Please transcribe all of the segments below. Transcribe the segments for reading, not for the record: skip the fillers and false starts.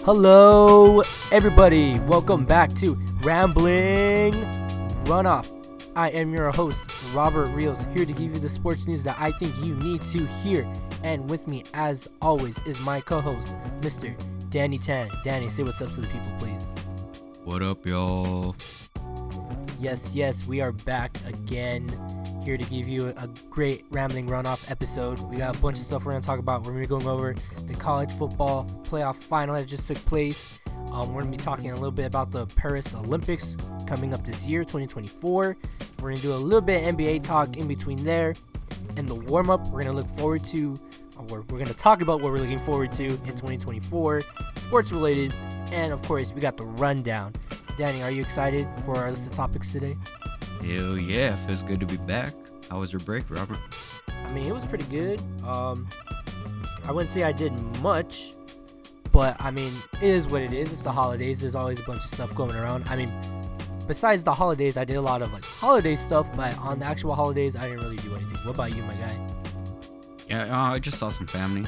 Hello, everybody. Welcome back to Rambling Runoff. I am your host, Robert Rios, here to give you the sports news that I think you need to hear. And with me, as always, is my co-host, Mr. Danny Tan. Danny, say what's up to the people, please. What up, y'all? Yes, we are back again, here to give you a great Rambling Runoff episode. We got a bunch of stuff we're going to talk about. We're going to be going over the college football playoff final that just took place. We're going to be talking a little bit about the Paris Olympics coming up this year, 2024. We're going to do a little bit of NBA talk in between there. And the warm-up, we're going to look forward to, or we're going to talk about what we're looking forward to in 2024, sports-related, and, of course, we got the rundown. Danny, are you excited for our list of topics today? Hell yeah, feels good to be back. How was your break, Robert? I mean, it was pretty good. I wouldn't say I did much, but I mean, it is what it is. It's the holidays. There's always a bunch of stuff going around. I mean, besides the holidays, I did a lot of like holiday stuff, but on the actual holidays, I didn't really do anything. What about you, my guy? Yeah, I just saw some family.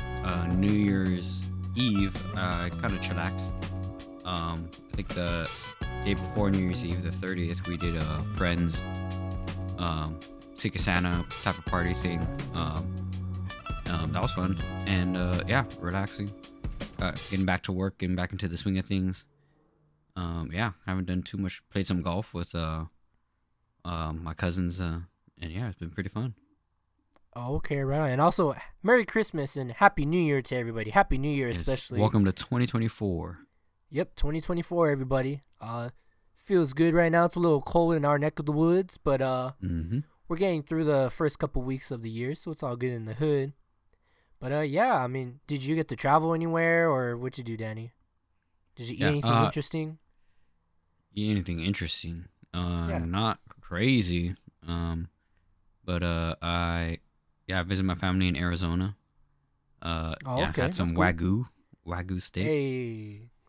New Year's Eve, I kind of chillaxed. I think the day before New Year's Eve, the 30th, we did a friends Secret Santa type of party thing. That was fun. And yeah, relaxing. Getting back to work, getting back into the swing of things. Yeah, haven't done too much. Played some golf with my cousins, and yeah, it's been pretty fun. Oh, okay, right on. And also, Merry Christmas and Happy New Year to everybody. Happy New Year, Yes. especially. Welcome to 2024. Yep, 2024, everybody. Feels good right now. It's a little cold in our neck of the woods, but we're getting through the first couple weeks of the year, so it's all good in the hood. But yeah, I mean, did you get to travel anywhere, or what'd you do, Danny? Did you eat anything interesting? Eat anything interesting? Yeah. Not crazy. But I visited my family in Arizona. Oh, yeah, okay. had some That's cool. wagyu steak.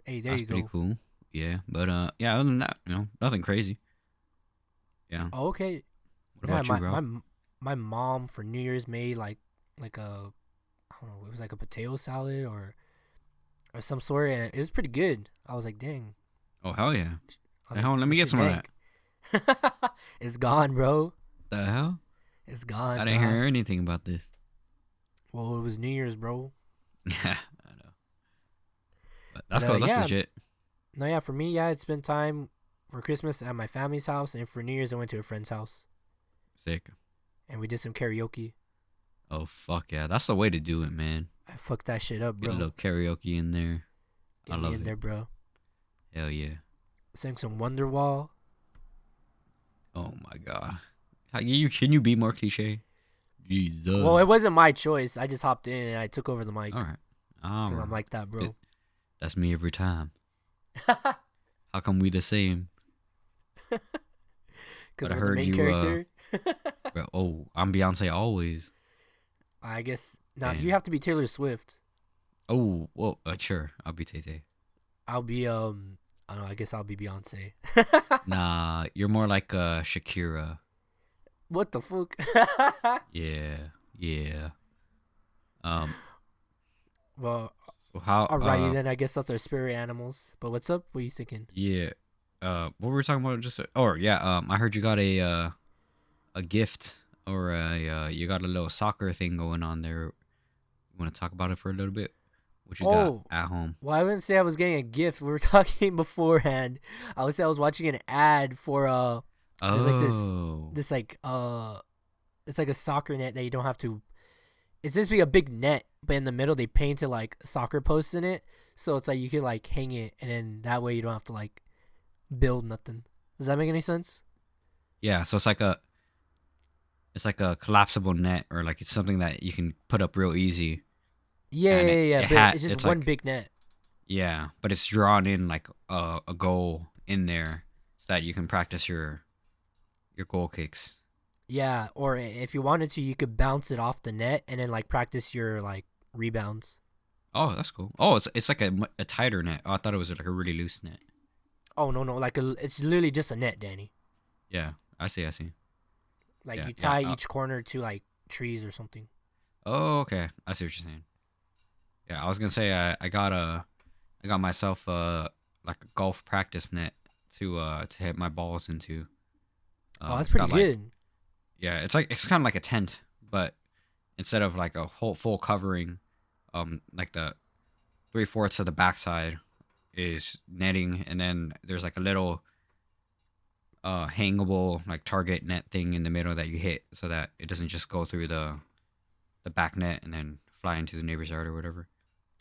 Hey, there That's you go. pretty cool. Yeah, but yeah, other than that, nothing crazy. Yeah. Oh, okay. What Yeah, about you, bro? my mom for New Year's made like a, I don't know, it was like a potato salad or some sort, and it was pretty good. I was like, dang. Oh hell yeah! I was The hell, let "That me get shit some of dank." It's gone, bro. that. The hell? It's gone. I didn't bruh. hear anything about this. Well, it was New Year's, bro. Yeah, I know. But that's cool. That's yeah. legit. No, yeah, for me, yeah, I spent time for Christmas at my family's house, and for New Year's, I went to a friend's house, Sick. and we did some karaoke. Oh fuck yeah, that's the way to do it, man. I fucked that shit up, Get a bro. little karaoke in there. Get I me love in it. there, bro. Hell yeah. Sang some Wonderwall. Oh my god. Can you be more cliche? Jesus. Well, it wasn't my choice. I just hopped in and I took over the mic. All right. Because I'm like that, bro. That's me every time. How come we the same? Because I we're the heard main you, character. Oh, I'm Beyonce always. I guess now Man. you have to be Taylor Swift. Oh, well, sure. I'll be Tay. I'll be I don't know. I guess I'll be Beyonce. Nah, you're more like Shakira. What the fuck? Yeah. Well, How? alrighty then. I guess that's our spirit animals. But what's up? What are you thinking? Yeah. What were we talking about? I heard you got a gift or you got a little soccer thing going on there. You want to talk about it for a little bit? What you got at home? Well, I wouldn't say I was getting a gift. We were talking beforehand. I would say I was watching an ad for there's like this like it's like a soccer net that you don't have to. It's just be a big net, but in the middle they painted like soccer posts in it, so it's like you could like hang it, and then that way you don't have to like build nothing. Does that make any sense? Yeah, so it's like a collapsible net, or like it's something that you can put up real easy. Yeah. But it's just it's one like- big net. Yeah, but it's drawn in like a goal in there so that you can practice your goal kicks. Yeah, or if you wanted to, you could bounce it off the net and then like practice your like rebounds. Oh, that's cool. Oh, it's like a tighter net. Oh, I thought it was like a really loose net. Oh no, it's literally just a net, Danny. Yeah, I see. Like Yeah, you tie yeah, each corner to like trees or something. Oh, okay. I see what you're saying. Yeah, I was gonna say I got I got myself like a golf practice net to hit my balls into. Oh, that's It's pretty got like good. yeah, it's kind of like a tent, but instead of like a whole full covering, like the 3/4 of the backside is netting, and then there's like a little hangable like target net thing in the middle that you hit so that it doesn't just go through the back net and then fly into the neighbor's yard or whatever.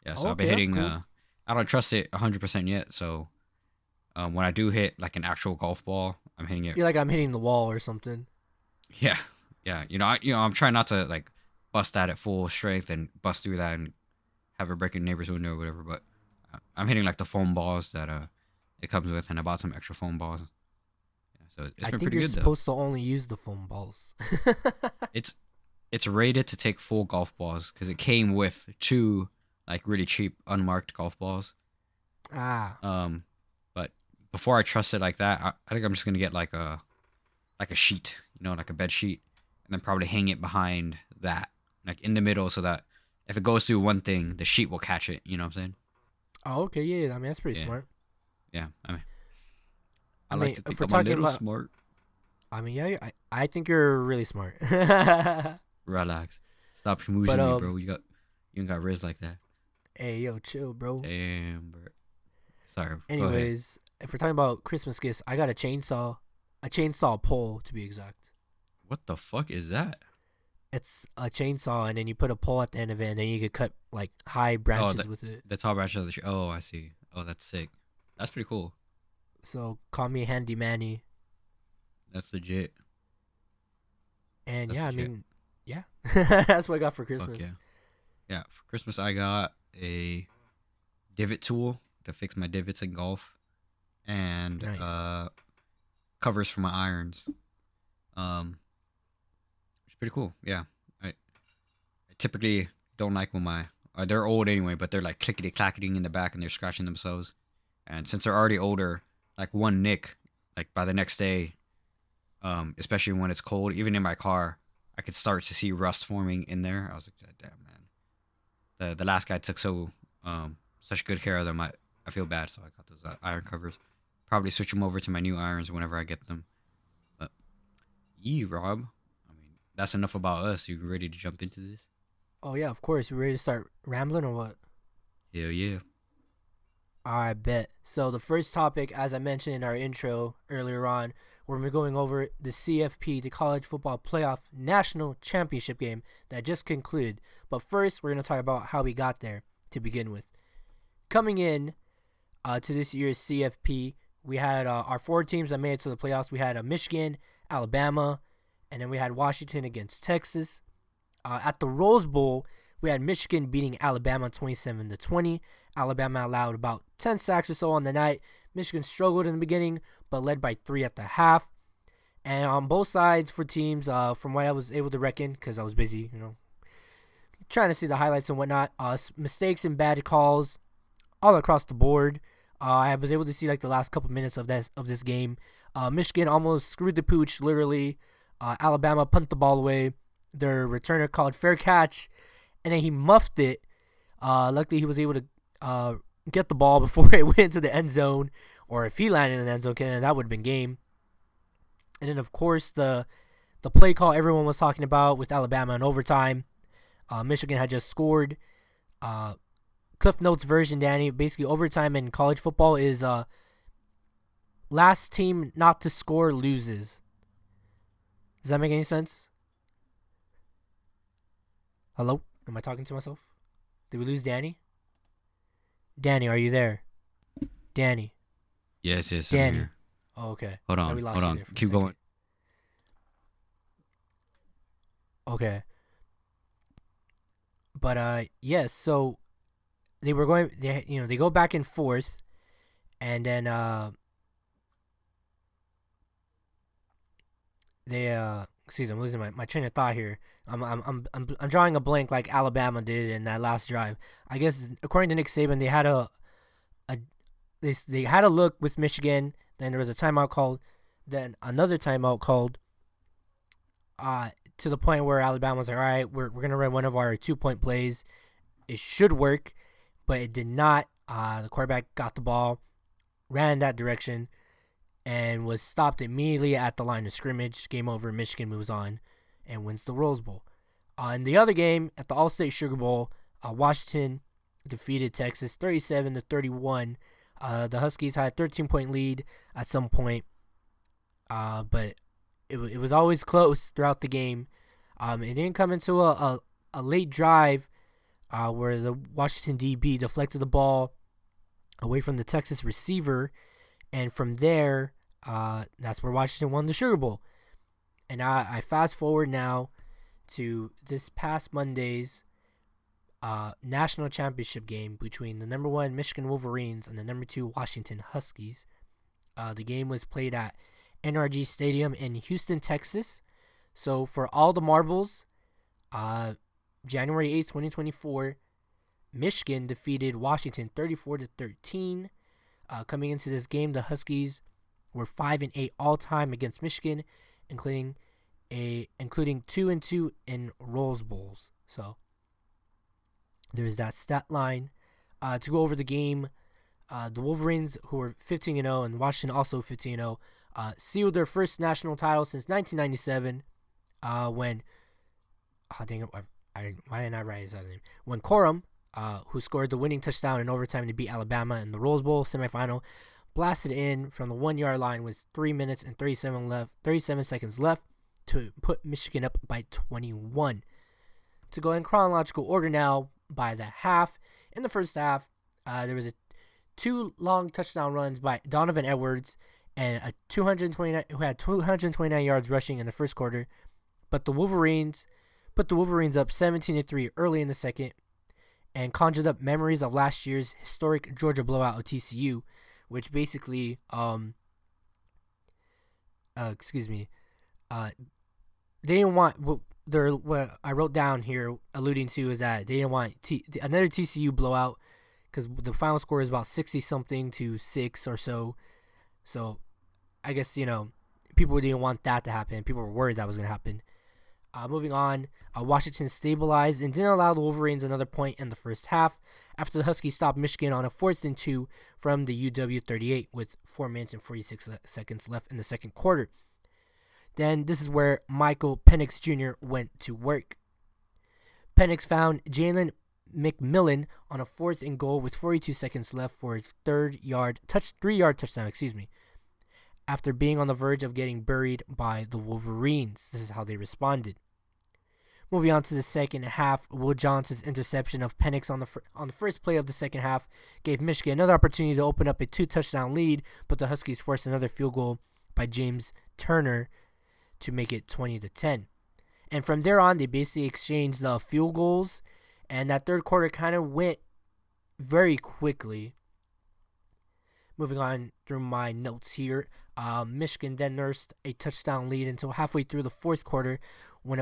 Yeah, so Oh, I've been okay, that's hitting. cool. I don't trust it 100% yet. So when I do hit like an actual golf ball, I'm hitting it. You're like I'm hitting the wall or something. Yeah, yeah. I'm trying not to like bust that at full strength and bust through that and have it break a neighbor's window or whatever. But I'm hitting like the foam balls that it comes with, and I bought some extra foam balls. Yeah, so it's I been think pretty you're good though. supposed to only use the foam balls. It's it's rated to take full golf balls because it came with two like really cheap unmarked golf balls. Ah, But before I trust it like that, I think I'm just gonna get like a sheet, like a bed sheet, and then probably hang it behind that, like in the middle, so that if it goes through one thing, the sheet will catch it. You know what I'm saying? oh, okay, yeah. I mean, that's pretty Yeah, smart. yeah. I I like mean, to if think we're I'm a talking little about, smart. I mean, yeah, I think you're really smart. Relax. Stop But schmoozing me, bro. You ain't got riz like that. hey, yo, chill, bro. Damn, bro. Sorry. Go ahead. Anyways, if we're talking about Christmas gifts, I got a chainsaw pole to be exact. What the fuck is that? It's a chainsaw, and then you put a pole at the end of it, and then you could cut like high Oh, branches with it. the tall branch of the tree. Oh, I see. Oh, that's sick. That's pretty cool. So call me Handy Manny. That's legit. And That's yeah, I legit. mean, yeah, that's what I got for Fuck Christmas. yeah. Yeah, for Christmas I got a divot tool to fix my divots in golf, and Nice. covers for my irons. It's pretty cool. Yeah, I typically don't like when my they're old anyway, but they're like clickety clacketing in the back and they're scratching themselves. And since they're already older, like one nick, like by the next day, especially when it's cold, even in my car, I could start to see rust forming in there. I was like, damn man, the last guy took such good care of them. I feel bad, so I got those iron covers. Probably switch them over to my new irons whenever I get them. But Rob, I mean that's enough about us. You ready to jump into this? Oh yeah, of course. You ready to start rambling or what? Hell yeah. I bet. So the first topic, as I mentioned in our intro earlier on, we're going over the CFP, the College Football Playoff National Championship game that just concluded. But first, we're going to talk about how we got there to begin with. Coming in to this year's CFP, we had our four teams that made it to the playoffs. We had Michigan, Alabama, and then we had Washington against Texas. At the Rose Bowl, we had Michigan beating Alabama 27-20. Alabama allowed about 10 sacks or so on the night. Michigan struggled in the beginning, but led by 3 at the half. And on both sides for teams, from what I was able to reckon, because I was busy, trying to see the highlights and whatnot, mistakes and bad calls all across the board. I was able to see like the last couple minutes of this game. Michigan almost screwed the pooch, literally. Alabama punted the ball away. Their returner called fair catch, and then he muffed it. Luckily, he was able to get the ball before it went into the end zone, or if he landed in the end zone, then that would have been game. And then, of course, the play call everyone was talking about with Alabama in overtime. Michigan had just scored. Cliff Notes version, Danny, basically overtime in college football is last team not to score loses. Does that make any sense? Hello? Am I talking to myself? Did we lose Danny? Danny, are you there? Danny. Yes, I'm Danny. here. Oh, okay. Hold Thought we on, lost hold you on. there for a Keep second. going. Okay. But yes, so they were going they go back and forth, and then excuse me, I'm losing my train of thought here. I'm drawing a blank like Alabama did in that last drive. I guess according to Nick Saban, they had they had a look with Michigan. Then there was a timeout called. Then another timeout called. To the point where Alabama was like, all right, we're gonna run one of our 2-point plays. It should work, but it did not. The quarterback got the ball, ran in that direction, and was stopped immediately at the line of scrimmage. Game over. Michigan moves on and wins the Rose Bowl. In the other game, at the All-State Sugar Bowl, Washington defeated Texas 37-31. The Huskies had a 13-point lead at some point, but it was always close throughout the game. It didn't come into a late drive where the Washington DB deflected the ball away from the Texas receiver, and from there, that's where Washington won the Sugar Bowl. And I fast forward now to this past Monday's national championship game between the number 1 Michigan Wolverines and the number 2 Washington Huskies. The game was played at NRG Stadium in Houston, Texas. So for all the marbles, January 8th, 2024, Michigan defeated Washington 34-13. Coming into this game, the Huskies were 5-8 all time against Michigan, including 2-2 in Rose Bowls. So there's that stat line. To go over the game, the Wolverines, who were 15-0, and Washington also 15-0, sealed their first national title since 1997. When why didn't I write his other name? When Corum, who scored the winning touchdown in overtime to beat Alabama in the Rose Bowl semifinal, blasted in from the 1-yard line with 3 minutes and 37 seconds left to put Michigan up by 21. To go in chronological order now, by the half, in the first half, there was 2 long touchdown runs by Donovan Edwards and who had 229 yards rushing in the first quarter, but the Wolverines put the Wolverines up 17-3 early in the second, and conjured up memories of last year's historic Georgia blowout of TCU, which basically, they didn't want what I wrote down here, alluding to, is that they didn't want another TCU blowout, because the final score is about 60-something to 6 or so. So, I guess, people didn't want that to happen. People were worried that was going to happen. Moving on, Washington stabilized and didn't allow the Wolverines another point in the first half after the Huskies stopped Michigan on a 4th and 2 from the UW38 with 4 minutes and 46 seconds left in the second quarter. Then this is where Michael Penix Jr. went to work. Penix found Jalen McMillan on a 4th and goal with 42 seconds left for a 3-yard touchdown, after being on the verge of getting buried by the Wolverines. This is how they responded. Moving on to the second half, Will Johnson's interception of Penix on the first play of the second half gave Michigan another opportunity to open up a 2-touchdown lead, but the Huskies forced another field goal by James Turner to make it 20-10. And from there on, they basically exchanged the field goals, and that third quarter kind of went very quickly. Moving on through my notes here, Michigan then nursed a touchdown lead until halfway through the fourth quarter when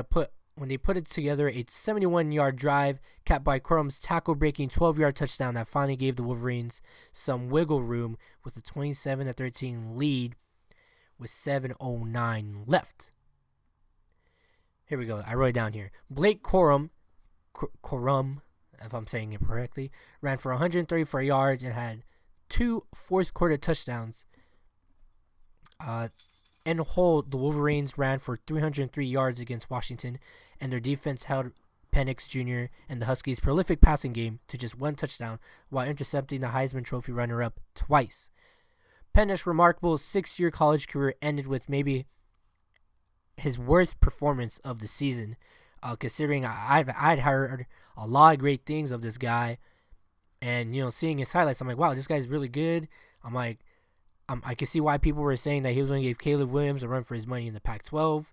they put it together a 71-yard drive capped by Corum's tackle-breaking 12-yard touchdown that finally gave the Wolverines some wiggle room with a 27-13 lead with 7:09 left. Here we go. I wrote it down here. Blake Corum, if I'm saying it correctly, ran for 134 yards and had 2 fourth-quarter touchdowns. In whole, the Wolverines ran for 303 yards against Washington, and their defense held Penix Jr. and the Huskies' prolific passing game to just 1 touchdown while intercepting the Heisman Trophy runner-up twice. Penix's remarkable 6-year college career ended with maybe his worst performance of the season, considering I'd heard a lot of great things of this guy, and seeing his highlights, I'm like, wow, this guy's really good. I'm like, I can see why people were saying that he was going to give Caleb Williams a run for his money in the Pac-12.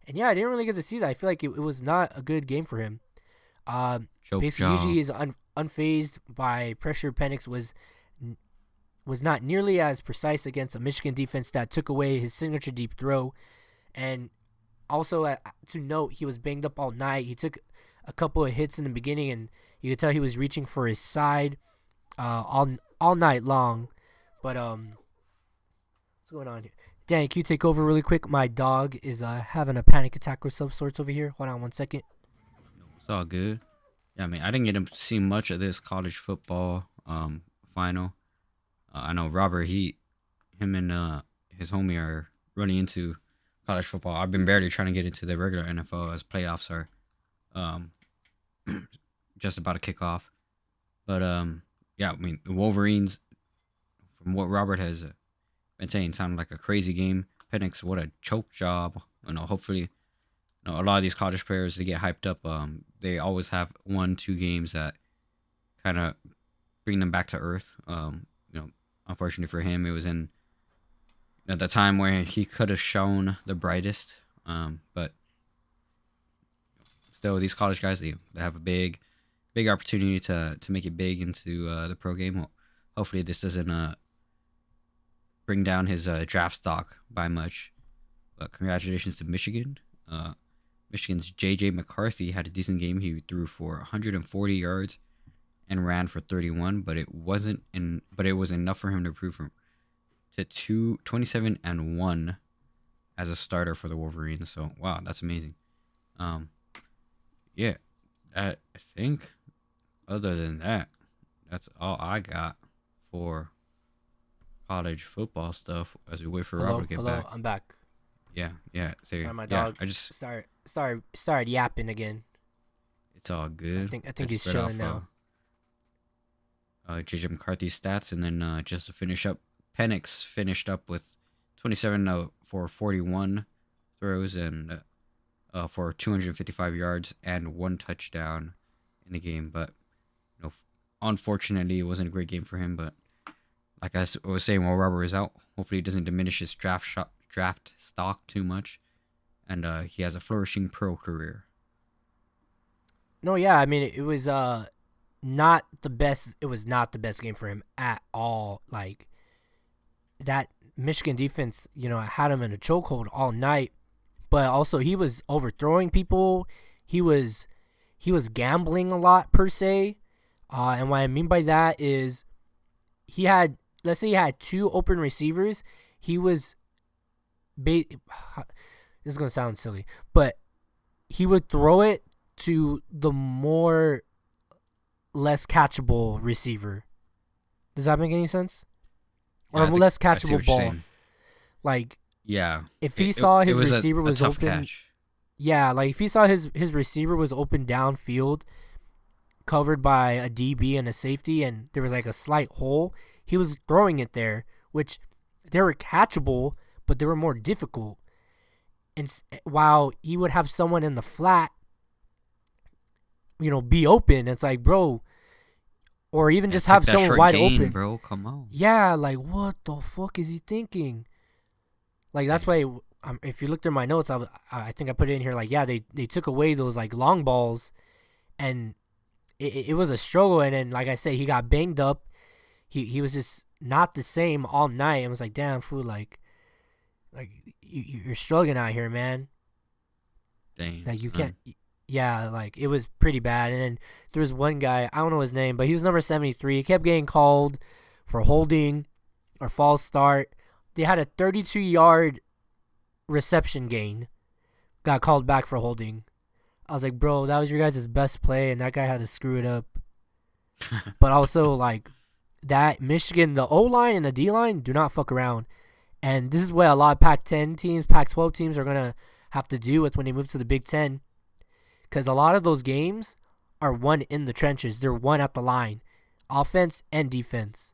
And yeah, I didn't really get to see that. I feel like it was not a good game for him. Basically, usually he's unfazed by pressure. Penix was not nearly as precise against a Michigan defense that took away his signature deep throw. And also, to note, he was banged up all night. He took a couple of hits in the beginning, and you could tell he was reaching for his side all night long. But what's going on here? Danny, can you take over really quick? My dog is having a panic attack or some sorts over here. Hold on 1 second. It's all good. Yeah, I mean, I didn't get to see much of this college football. final. I know Robert, him and his homie are running into college football. I've been barely trying to get into the regular NFL as playoffs are um, just about to kick off. But yeah, I mean the Wolverines, from what Robert has been saying, sounded like a crazy game. Penix, what a choke job. Hopefully, a lot of these college players, they get hyped up. They always have 1-2 games that kind of bring them back to earth. Unfortunately for him, it was in at the time where he could have shown the brightest. But still, these college guys, they have a big opportunity to make it big into the pro game. Hopefully, this doesn't bring down his draft stock by much. But congratulations to Michigan. Michigan's J.J. McCarthy had a decent game. He threw for 140 yards and ran for 31, but it was enough for him to improve to 27-1 as a starter for the Wolverines. So wow, that's amazing. Yeah, I think other than that, that's all I got for college football stuff as we wait for Robert to get back. I'm back. Yeah. Sorry, my dog. I just started yapping again. It's all good. I think he's chilling now. JJ McCarthy's stats, and then just to finish up, Penix finished up with 27 for 41 throws and for 255 yards and 1 touchdown in the game. But unfortunately, it wasn't a great game for him. But like I was saying, while Robert is out, hopefully it doesn't diminish his draft stock too much, and he has a flourishing pro career. No, yeah, I mean it was not the best. It was not the best game for him at all. Like that Michigan defense, had him in a chokehold all night. But also he was overthrowing people. He was gambling a lot per se. And what I mean by that is let's say he had 2 open receivers. He was this is gonna sound silly, but he would throw it to the less catchable receiver. Does that make any sense? Or less catchable ball. Like, yeah, if he saw his was receiver was tough open, catch. Yeah, like if he saw his receiver was open downfield, covered by a DB and a safety, and there was like a slight hole, he was throwing it there, which they were catchable, but they were more difficult. And while he would have someone in the flat, be open, it's like, bro, or even just have someone wide open, bro. Come on. Yeah, like what the fuck is he thinking? Like that's why, if you looked at my notes, I think I put it in here. Like, yeah, they took away those like long balls, and it was a struggle. And then, like I said, he got banged up. He was just not the same all night. It was like, damn, fool, like you're struggling out here, man. Dang. Like you can't. Yeah, like it was pretty bad. And then there was one guy, I don't know his name, but he was number 73. He kept getting called for holding or false start. They had a 32-yard reception gain. Got called back for holding. I was like, bro, that was your guys' best play, and that guy had to screw it up. But also, like, that Michigan, the O-line and the D-line do not fuck around. And this is what a lot of Pac-10 teams, Pac-12 teams are going to have to do with when they move to the Big Ten. Because a lot of those games are won in the trenches. They're won at the line. Offense and defense.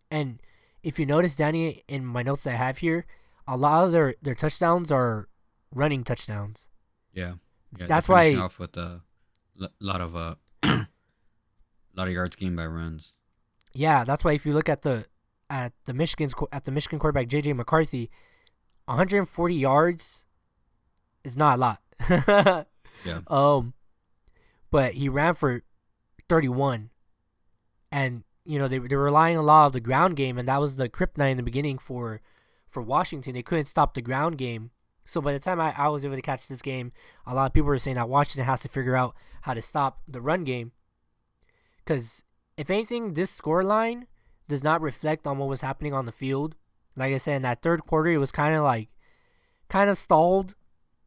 And if you notice, Danny, in my notes I have here, a lot of their touchdowns are running touchdowns. Yeah. That's why off with a lot of yards gained by runs. Yeah, that's why if you look at the Michigan quarterback JJ McCarthy, 140 yards is not a lot. Yeah. But he ran for 31, and they were relying a lot of the ground game, and that was the kryptonite in the beginning for Washington. They couldn't stop the ground game. So by the time I was able to catch this game, a lot of people were saying that Washington has to figure out how to stop the run game. Because if anything, this scoreline does not reflect on what was happening on the field. Like I said, in that third quarter, it was kind of stalled.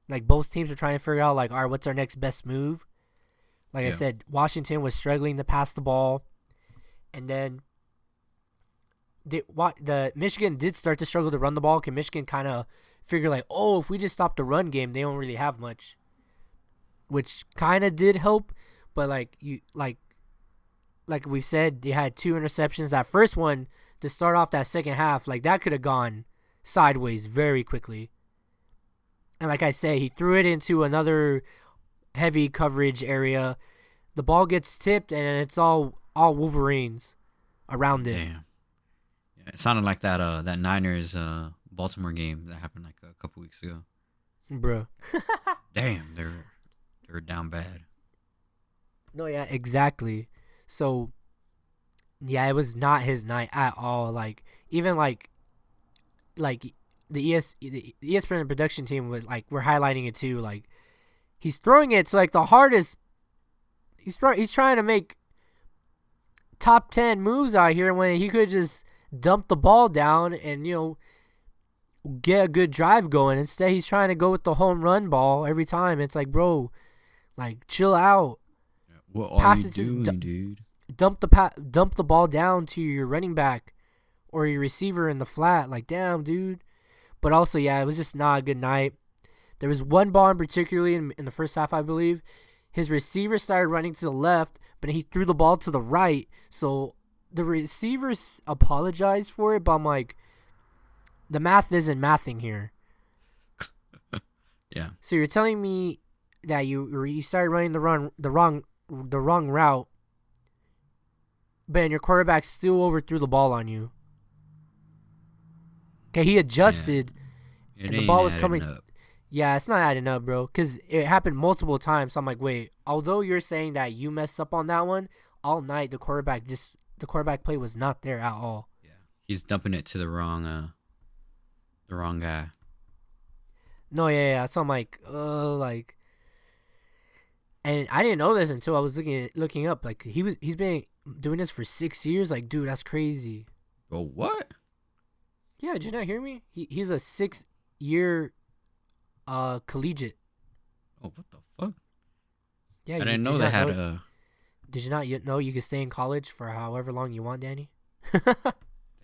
Like both teams were trying to figure out, like, all right, what's our next best move? Like I said, Washington was struggling to pass the ball. And then the Michigan did start to struggle to run the ball. Cause Michigan kind of figured like, oh, if we just stop the run game, they don't really have much, which kind of did help. But like we've said, they had 2 interceptions. That first one to start off that second half, like that could have gone sideways very quickly. And like I say, he threw it into another heavy coverage area. The ball gets tipped, and it's all Wolverines around it. Damn. Yeah, it sounded like that Niners Baltimore game that happened like a couple weeks ago. Bro. Damn, they're down bad. No, yeah, exactly. So, yeah, it was not his night at all. Like, even like the ESPN production team was like, we're highlighting it too. Like, he's throwing it to like the hardest. He's trying to make top 10 moves out here when he could just dump the ball down and get a good drive going. Instead, he's trying to go with the home run ball every time. It's like, bro, like chill out. What are you doing, dude? Dump the ball down to your running back or your receiver in the flat. Like, damn, dude. But also, yeah, it was just not a good night. There was one ball in particularly in the first half, I believe. His receiver started running to the left, but he threw the ball to the right. So the receivers apologized for it, but I'm like, the math isn't mathing here. Yeah. So you're telling me that you started running the wrong route, but your quarterback still overthrew the ball on you. Okay, he adjusted, yeah. and the ball was adding coming. up. Yeah, it's not adding up, bro, because it happened multiple times. So I'm like, wait, although you're saying that you messed up on that one, all night the quarterback play was not there at all. Yeah, he's dumping it to the wrong guy. No, yeah. So I'm like, and I didn't know this until I was looking up. Like he's been doing this for 6 years. Like, dude, that's crazy. Oh, what? Yeah, did you not hear me? He's a 6-year collegiate. Oh, what the fuck? Yeah, I didn't know they had a. Did you not know you could stay in college for however long you want, Danny? Damn,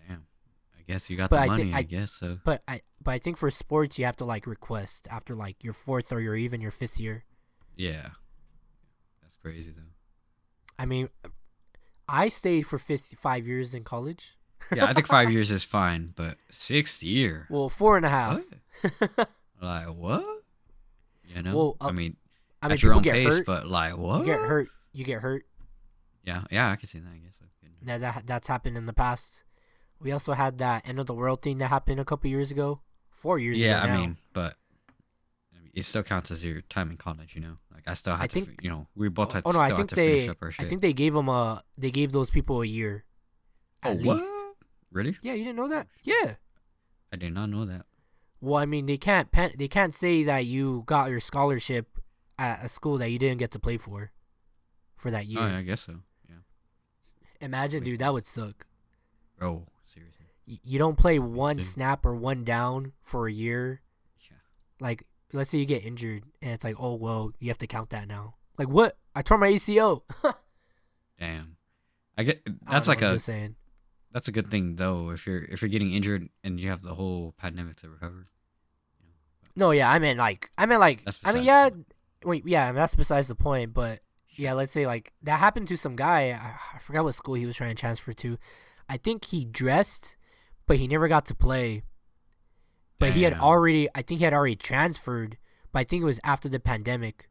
I guess you got the money. I guess so. But I think for sports you have to like request after like your 4th or your 5th year. Yeah, that's crazy though. I mean, I stayed for 5 years in college. Yeah, I think 5 years is fine, but 6th year. Well, 4.5. What? Like what? You know, Well, I mean, at your own pace, hurt. but like what? You get hurt. Yeah, I can see that. I guess That's happened in the past. We also had that end of the world thing that happened a couple years ago, 4 years ago. Yeah, now. I mean, it still counts as your time in college. You know, like I still had we both had to finish up our shit. I think they gave those people a year. At least. What? Really? Yeah, you didn't know that? Yeah. I did not know that. Well, I mean, they can't say that you got your scholarship at a school that you didn't get to play for that year. Oh, yeah, I guess so. Yeah. Imagine, dude, that would suck. Bro, seriously. You don't play one snap or one down for a year. Yeah. Like, let's say you get injured, and it's like, oh, well, you have to count that now. Like, what? I tore my ACL. Damn. That's like I'm just saying. That's a good thing though. If you're getting injured and you have the whole pandemic to recover. No, yeah, I mean, yeah. Wait, yeah, that's besides the point. But yeah, let's say like that happened to some guy. I forgot what school he was trying to transfer to. I think he dressed, but he never got to play. But I think he had already transferred. But I think it was after the pandemic.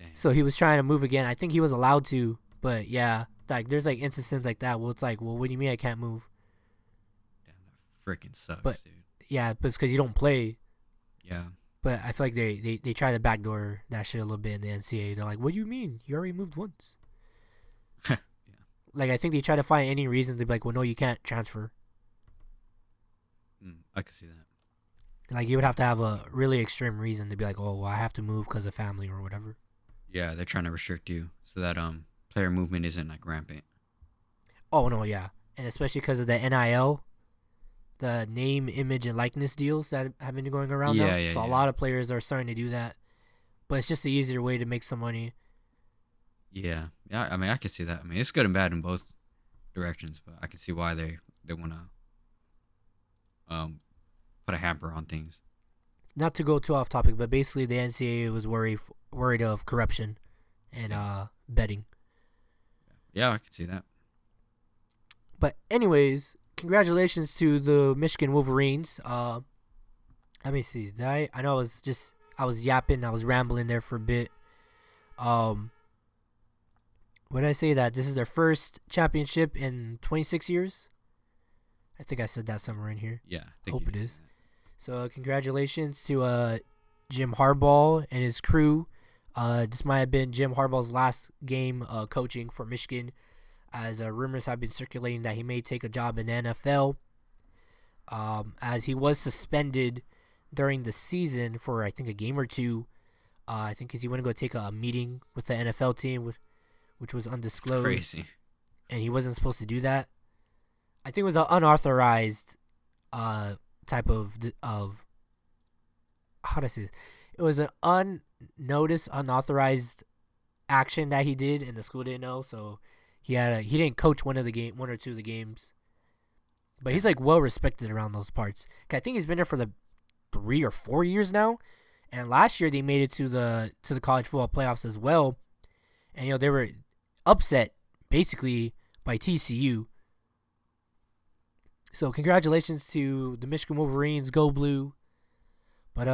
Damn. So he was trying to move again. I think he was allowed to, but yeah. Like, there's, like, instances like that where it's like, well, what do you mean I can't move? Damn, that freaking sucks, dude. Yeah, but it's because you don't play. Yeah. But I feel like they try to backdoor that shit a little bit in the NCAA. They're like, what do you mean? You already moved once. Yeah. Like, I think they try to find any reason to be like, well, no, you can't transfer. I can see that. Like, you would have to have a really extreme reason to be like, oh, well, I have to move because of family or whatever. Yeah, they're trying to restrict you so that player movement isn't like rampant. Oh no, yeah, and especially because of the NIL, the name, image, and likeness deals that have been going around now. So a lot of players are starting to do that, but it's just the easier way to make some money. Yeah. I mean, I can see that. I mean, it's good and bad in both directions, but I can see why they want to put a hamper on things. Not to go too off topic, but basically the NCAA was worried of corruption and betting. Yeah, I can see that. But anyways, congratulations to the Michigan Wolverines. Let me see. I know I was yapping, I was rambling there for a bit. What did I say? That this is their first championship in 26 years? I think I said that somewhere in here. Yeah, I hope it is. So congratulations to Jim Harbaugh and his crew. This might have been Jim Harbaugh's last game coaching for Michigan, as rumors have been circulating that he may take a job in the NFL, as he was suspended during the season for, I think, a game or two. I think because he went to go take a meeting with the NFL team, which was undisclosed. That's crazy. And he wasn't supposed to do that. I think it was an unauthorized type of how do I say this? It was an unnoticed, unauthorized action that he did, and the school didn't know. So he didn't coach one or two of the games. But he's like well respected around those parts. I think he's been there for the 3 or 4 years now. And last year they made it to the college football playoffs as well. And they were upset basically by TCU. So congratulations to the Michigan Wolverines, go blue. But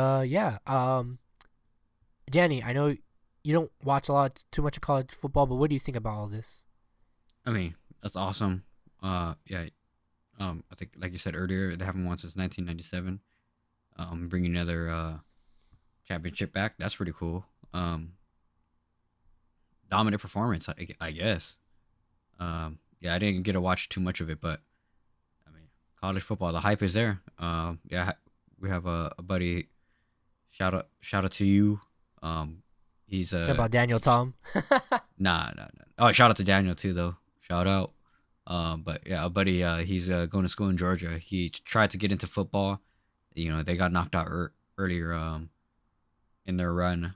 Danny, I know you don't watch too much of college football, but what do you think about all this? I mean, that's awesome. I think, like you said earlier, they haven't won since 1997. Bringing another championship back, that's pretty cool. Dominant performance, I guess. I didn't get to watch too much of it, but I mean, college football, the hype is there. We have a buddy. Shout out to you. He's talking about Daniel Tom. Nah. Oh, shout out to Daniel too, though. Shout out. But yeah, a buddy. He's going to school in Georgia. He tried to get into football. They got knocked out earlier in their run.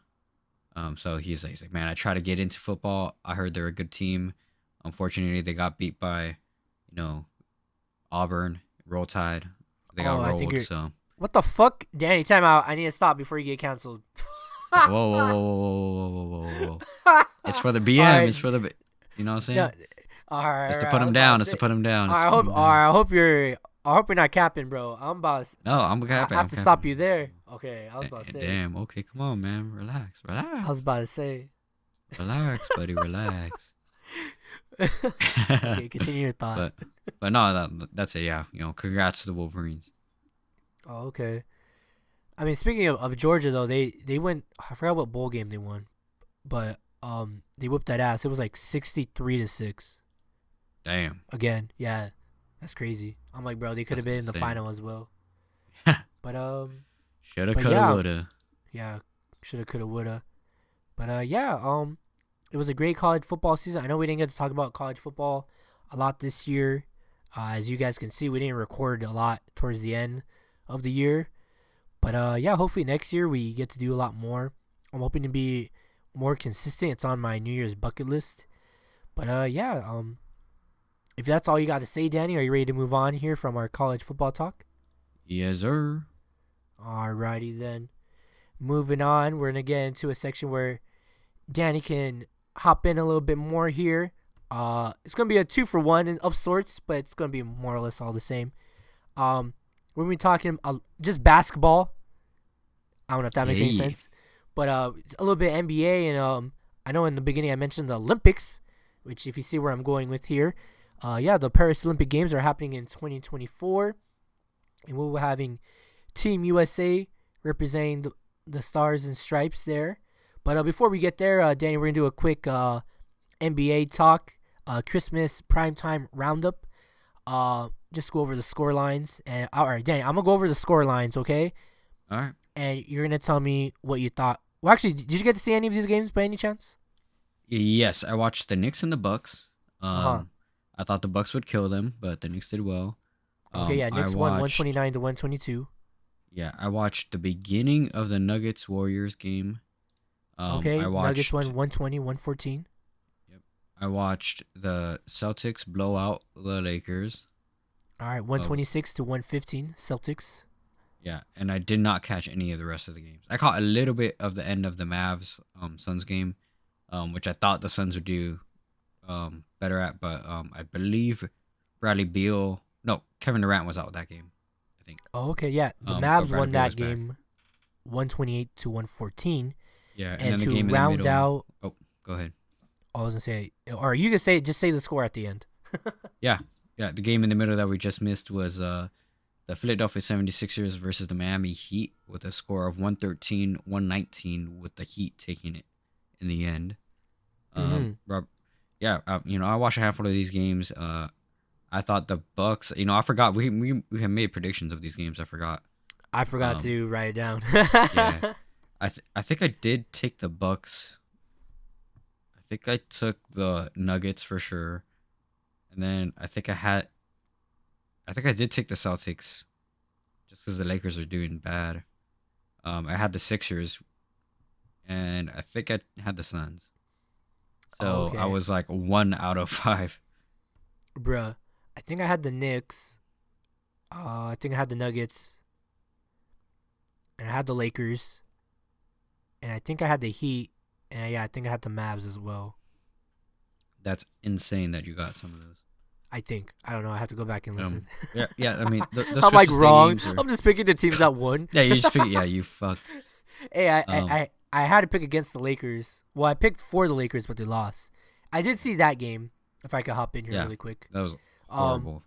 So he's like, man, I tried to get into football. I heard they're a good team. Unfortunately, they got beat by, Auburn, Roll Tide. They got rolled. So what the fuck, Danny? Time out. I need to stop before you get canceled. Whoa. It's for the BM. Right. It's for the. You know what I'm saying? No, all right. It's to put him down. It's to put him down. I hope you're not capping, bro. I'm capping. I have to stop you there. Okay, I was about to say. Damn. Okay, come on, man. Relax. I was about to say. Relax, buddy. Relax. Okay, continue your thought. But no, that's it. Yeah, congrats to the Wolverines. Oh, okay. I mean, speaking of Georgia though, they went. I forgot what bowl game they won, but they whooped that ass. It was like 63-6. Damn. Again, yeah, that's crazy. I'm like, bro, they could have been in the final as well. But shoulda, coulda, woulda. Yeah, shoulda, coulda, woulda. But it was a great college football season. I know we didn't get to talk about college football a lot this year. As you guys can see, we didn't record a lot towards the end of the year. But hopefully next year we get to do a lot more. I'm hoping to be more consistent. It's on my New Year's bucket list. But if that's all you got to say, Danny, are you ready to move on here from our college football talk? Yes, sir. Alrighty then. Moving on, we're gonna get into a section where Danny can hop in a little bit more here. It's gonna be a 2-for-1 of sorts, but it's gonna be more or less all the same. We're gonna be talking just basketball. I don't know if that makes any sense, but a little bit NBA, and I know in the beginning I mentioned the Olympics, which if you see where I'm going with here, the Paris Olympic Games are happening in 2024, and we'll be having Team USA representing the Stars and Stripes there. But before we get there, Danny, we're gonna do a quick NBA talk, Christmas primetime roundup. Just go over the score lines, and all right, Danny, I'm gonna go over the score lines, okay? All right. And you're gonna tell me what you thought. Well, actually, did you get to see any of these games by any chance? Yes, I watched the Knicks and the Bucks. I thought the Bucks would kill them, but the Knicks did well. Knicks won 129-122. Yeah, I watched the beginning of the Nuggets Warriors game. Nuggets won 120-114. Yep. I watched the Celtics blow out the Lakers. All right, 126 to 115 Celtics. Yeah, and I did not catch any of the rest of the games. I caught a little bit of the end of the Mavs Suns game, which I thought the Suns would do better at, but I believe Kevin Durant was out that game, I think. Oh, okay, yeah. The But Mavs Bradley won Beal that was back. game 128 to 114. Yeah, and And then the to game in the round middle. out, Oh, go ahead. I was gonna say, or you can just say the score at the end. Yeah, the game in the middle that we just missed was the Philadelphia 76ers versus the Miami Heat with a score of 113-119 with the Heat taking it in the end. I watched a handful of these games. I thought the Bucks, I forgot we have made predictions of these games. I forgot. I forgot to write it down. Yeah. I think I did take the Bucks. I think I took the Nuggets for sure. And then I think I did take the Celtics just because the Lakers are doing bad. I had the Sixers, and I think I had the Suns. So Okay. I was like 1 out of 5. Bruh, I think I had the Knicks. I think I had the Nuggets. And I had the Lakers. And I think I had the Heat. And I think I had the Mavs as well. That's insane that you got some of those. I think. I don't know. I have to go back and listen. Yeah. I mean, those I'm like Christmas Day wrong. games are- I'm just picking the teams that won. Yeah, you just pick. Yeah, you fuck. Hey, I had to pick against the Lakers. Well, I picked for the Lakers, but they lost. I did see that game. If I could hop in here really quick. That was horrible.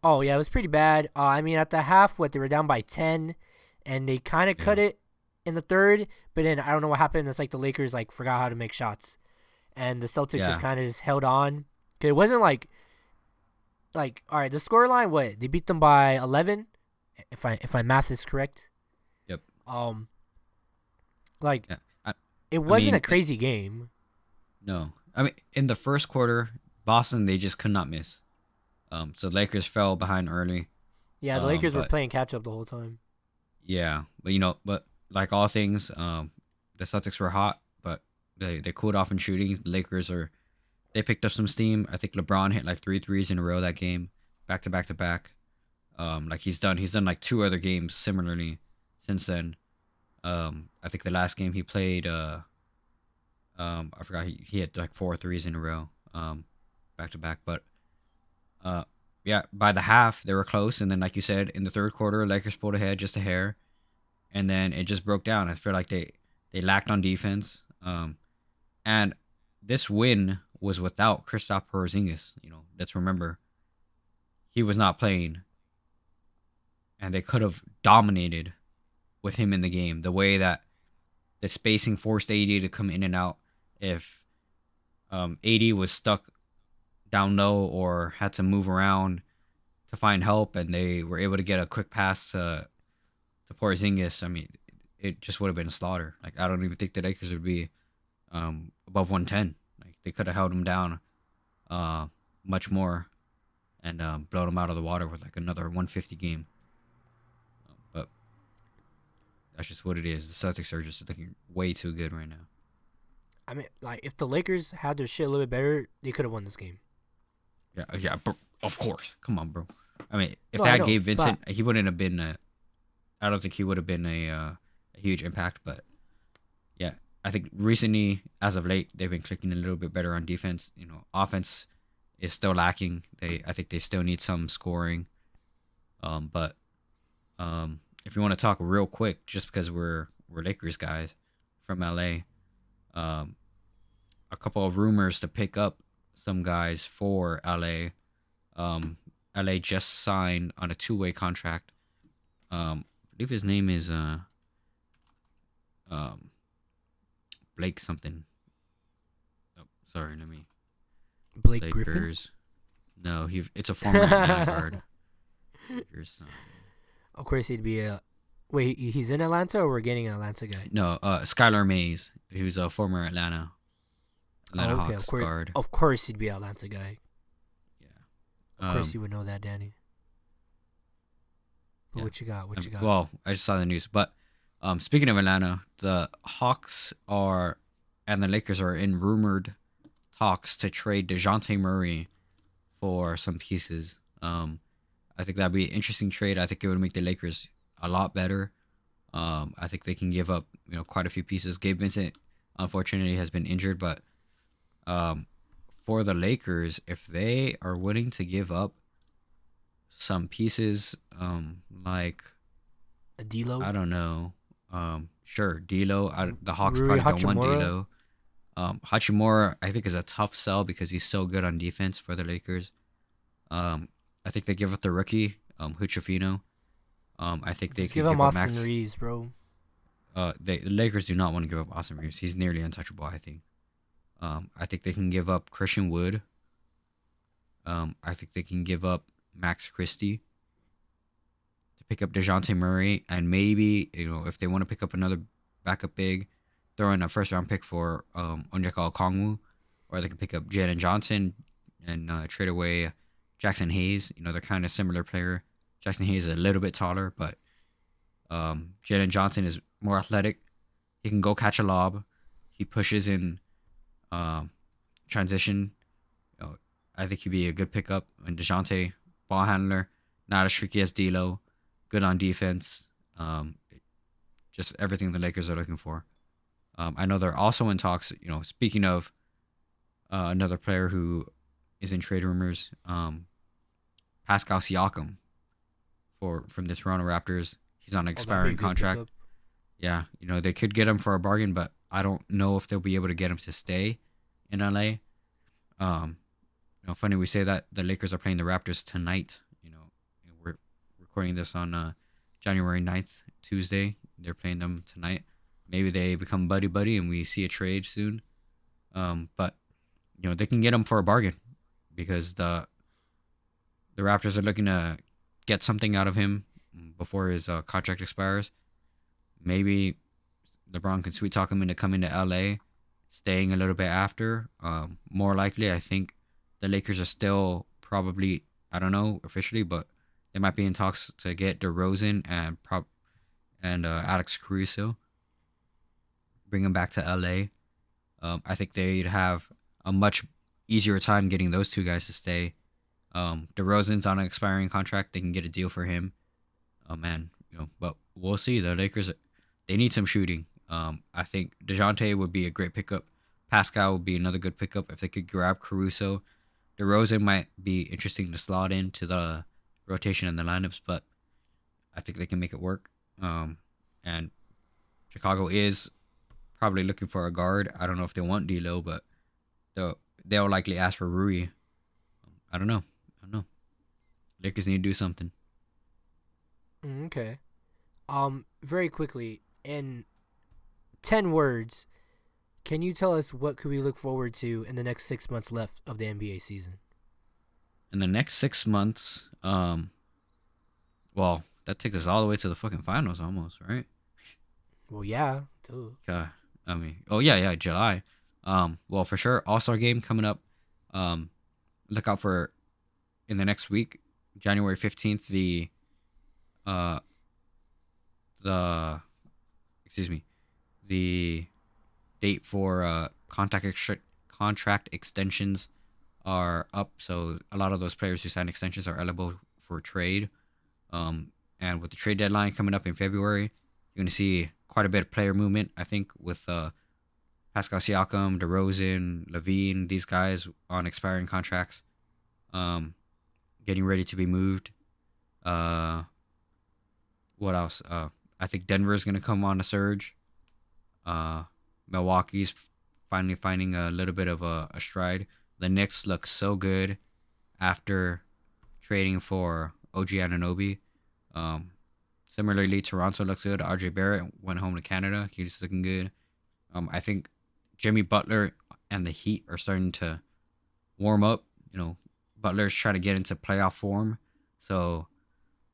Oh yeah, it was pretty bad. I mean, at the half, they were down by 10, and they kind of cut it in the third. But then I don't know what happened. It's like the Lakers forgot how to make shots, and the Celtics just kind of held on. 'Cause it wasn't like all right, the scoreline, what they beat them by 11, if my math is correct. Yep. It wasn't a crazy game. No, I mean in the first quarter, Boston they just could not miss. So the Lakers fell behind early. Yeah, the Lakers were playing catch up the whole time. Yeah, but like all things, the Celtics were hot, but they cooled off in shooting. The Lakers they picked up some steam. I think LeBron hit like 3 threes in a row that game, back to back to back. He's done like 2 other games similarly since then. I think the last game he played, I forgot he hit like 4 threes in a row, back to back. But by the half they were close, and then like you said, in the third quarter, Lakers pulled ahead just a hair, and then it just broke down. I feel like they lacked on defense, and this win was without Kristaps Porzingis. Let's remember, he was not playing, and they could have dominated with him in the game. The way that the spacing forced AD to come in and out. If AD was stuck down low or had to move around to find help, and they were able to get a quick pass to Porzingis, I mean, it just would have been a slaughter. Like, I don't even think the Lakers would be above 110. Like, they could have held him down much more and blown him out of the water with like another 150 game. But that's just what it is. The Celtics are just looking way too good right now. I mean, if the Lakers had their shit a little bit better, they could have won this game. Yeah, bro, of course. Come on, bro. I mean, if they had Gabe Vincent, he wouldn't have been I don't think he would have been a huge impact. But yeah, I think recently, as of late, they've been clicking a little bit better on defense. Offense is still lacking. I think they still need some scoring. But if you want to talk real quick, just because we're Lakers guys from LA, a couple of rumors to pick up some guys for LA. LA just signed on a 2-way contract. I believe his name is Blake something. Oh, sorry, let me. Blake Lakers. Griffin? No, it's a former Atlanta guard. Lakers. Of course, he'd be a. Wait, he's in Atlanta, or we're getting an Atlanta guy? No, Skylar Mays, who's a former Atlanta Hawks of course, guard. Of course, he'd be an Atlanta guy. Yeah. Of course, you would know that, Danny. But Yeah. What you got? What you got? Well, I just saw the news. But speaking of Atlanta, the Hawks and the Lakers are in rumored talks to trade DeJounte Murray for some pieces. I think that'd be an interesting trade. I think it would make the Lakers a lot better. I think they can give up, quite a few pieces. Gabe Vincent, unfortunately, has been injured, but for the Lakers, if they are willing to give up some pieces, like A D'Lo. I don't know, sure, D'Lo. The Hawks Rui probably don't want Hachimura. D'Lo. Hachimura, I think, is a tough sell because he's so good on defense for the Lakers. I think they give up the rookie, Huchafino. I think they Just could give him give up Austin Max. Reeves, bro. The Lakers do not want to give up Austin Reeves. He's nearly untouchable, I think. I think they can give up Christian Wood. I think they can give up Max Christie to pick up DeJounte Murray, and maybe if they want to pick up another backup big, throw in a first round pick for Onyeka Okongwu, or they can pick up Jalen Johnson and trade away Jackson Hayes. They're kind of similar player. Jackson Hayes is a little bit taller, but Jalen Johnson is more athletic. He can go catch a lob. He pushes in transition. I think he'd be a good pickup. And DeJounte, ball handler, not as streaky as D'Lo, good on defense. Just everything the Lakers are looking for. I know they're also in talks. Speaking of another player who is in trade rumors, Pascal Siakam from the Toronto Raptors. He's on an expiring contract. Yeah, they could get him for a bargain, but I don't know if they'll be able to get him to stay in LA. Funny we say that the Lakers are playing the Raptors tonight. We're recording this on January 9th, Tuesday. They're playing them tonight. Maybe they become buddy and we see a trade soon. But they can get him for a bargain because the Raptors are looking to get something out of him before his contract expires. Maybe LeBron can sweet talk him into coming to LA, staying a little bit after. More likely, I think the Lakers are still probably, I don't know officially, but they might be in talks to get DeRozan and Alex Caruso, bring him back to LA. I think they'd have a much easier time getting those two guys to stay. DeRozan's on an expiring contract. They can get a deal for him. Oh man, but we'll see. The Lakers, they need some shooting. I think DeJounte would be a great pickup. Pascal would be another good pickup if they could grab Caruso. DeRozan might be interesting to slot into the rotation and the lineups, but I think they can make it work. And Chicago is probably looking for a guard. I don't know if they want D'Lo, but they'll likely ask for Rui. I don't know. Lakers need to do something. Okay. Very quickly, in 10 words, can you tell us what could we look forward to in the next 6 months left of the NBA season? In the next 6 months, well, that takes us all the way to the fucking finals almost, right? Well, yeah. Dude. Yeah. Yeah, July. Well, for sure, All-Star game coming up. Look out for in the next week, January 15th, the date for contract extensions are up. So a lot of those players who sign extensions are eligible for trade. And with the trade deadline coming up in February, you're going to see quite a bit of player movement, I think, with Pascal Siakam, DeRozan, Levine, these guys on expiring contracts, getting ready to be moved. What else? I think Denver's going to come on a surge. Milwaukee's finally finding a little bit of a stride. The Knicks look so good after trading for OG Anunoby. Similarly, Toronto looks good. RJ Barrett went home to Canada. He's looking good. I think Jimmy Butler and the Heat are starting to warm up. Butler's trying to get into playoff form. So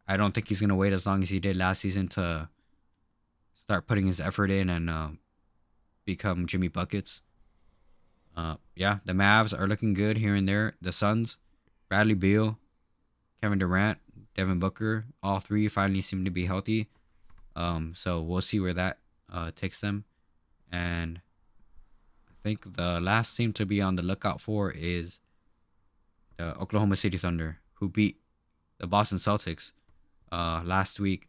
I don't think he's going to wait as long as he did last season to start putting his effort in and become Jimmy Buckets. The Mavs are looking good here and there. The Suns, Bradley Beal, Kevin Durant, Devin Booker, all three finally seem to be healthy. So we'll see where that takes them. And I think the last team to be on the lookout for is the Oklahoma City Thunder, who beat the Boston Celtics last week,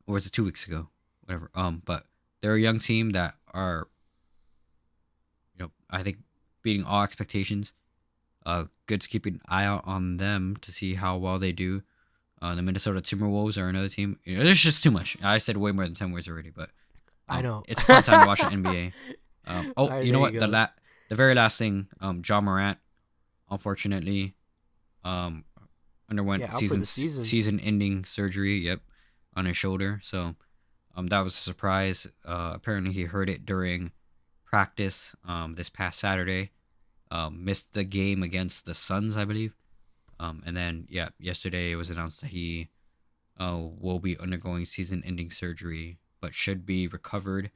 or was it 2 weeks ago? Whatever. But they're a young team that are, I think beating all expectations. Good to keep an eye out on them to see how well they do. The Minnesota Timberwolves are another team. There's just too much. I said way more than 10 words already, but I know it's a fun time to watch the NBA. Right, You know what? you go. The very last thing, John Morant, unfortunately, underwent Yeah, out for the season. season-ending surgery. Yep, on his shoulder. So, that was a surprise. Apparently, he heard it during practice this past Saturday. Missed the game against the Suns, I believe. And then, yesterday it was announced that he will be undergoing season-ending surgery, but should be recovered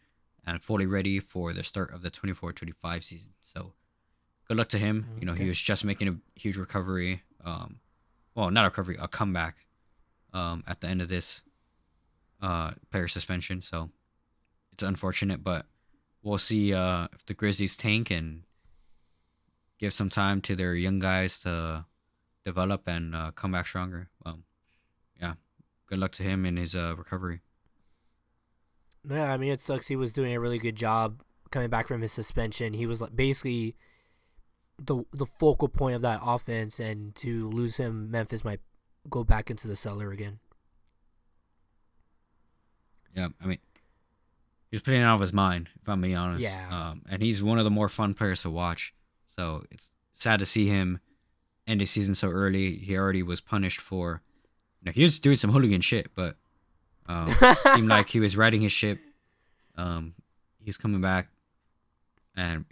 and fully ready for the start of the 24-25 season. So, good luck to him. He was just making a huge recovery. Well, not a recovery, a comeback at the end of this player suspension. So, it's unfortunate, but we'll see if the Grizzlies tank and give some time to their young guys to develop and come back stronger. Good luck to him in his recovery. Yeah, I mean, it sucks. He was doing a really good job coming back from his suspension. He was like basically the focal point of that offense, and to lose him, Memphis might go back into the cellar again. Yeah, I mean, he was putting it out of his mind, if I'm being honest. Yeah. And he's one of the more fun players to watch. So it's sad to see him end his season so early. He already was punished for, he was doing some hooligan shit, but seemed like he was riding his ship. He's coming back and,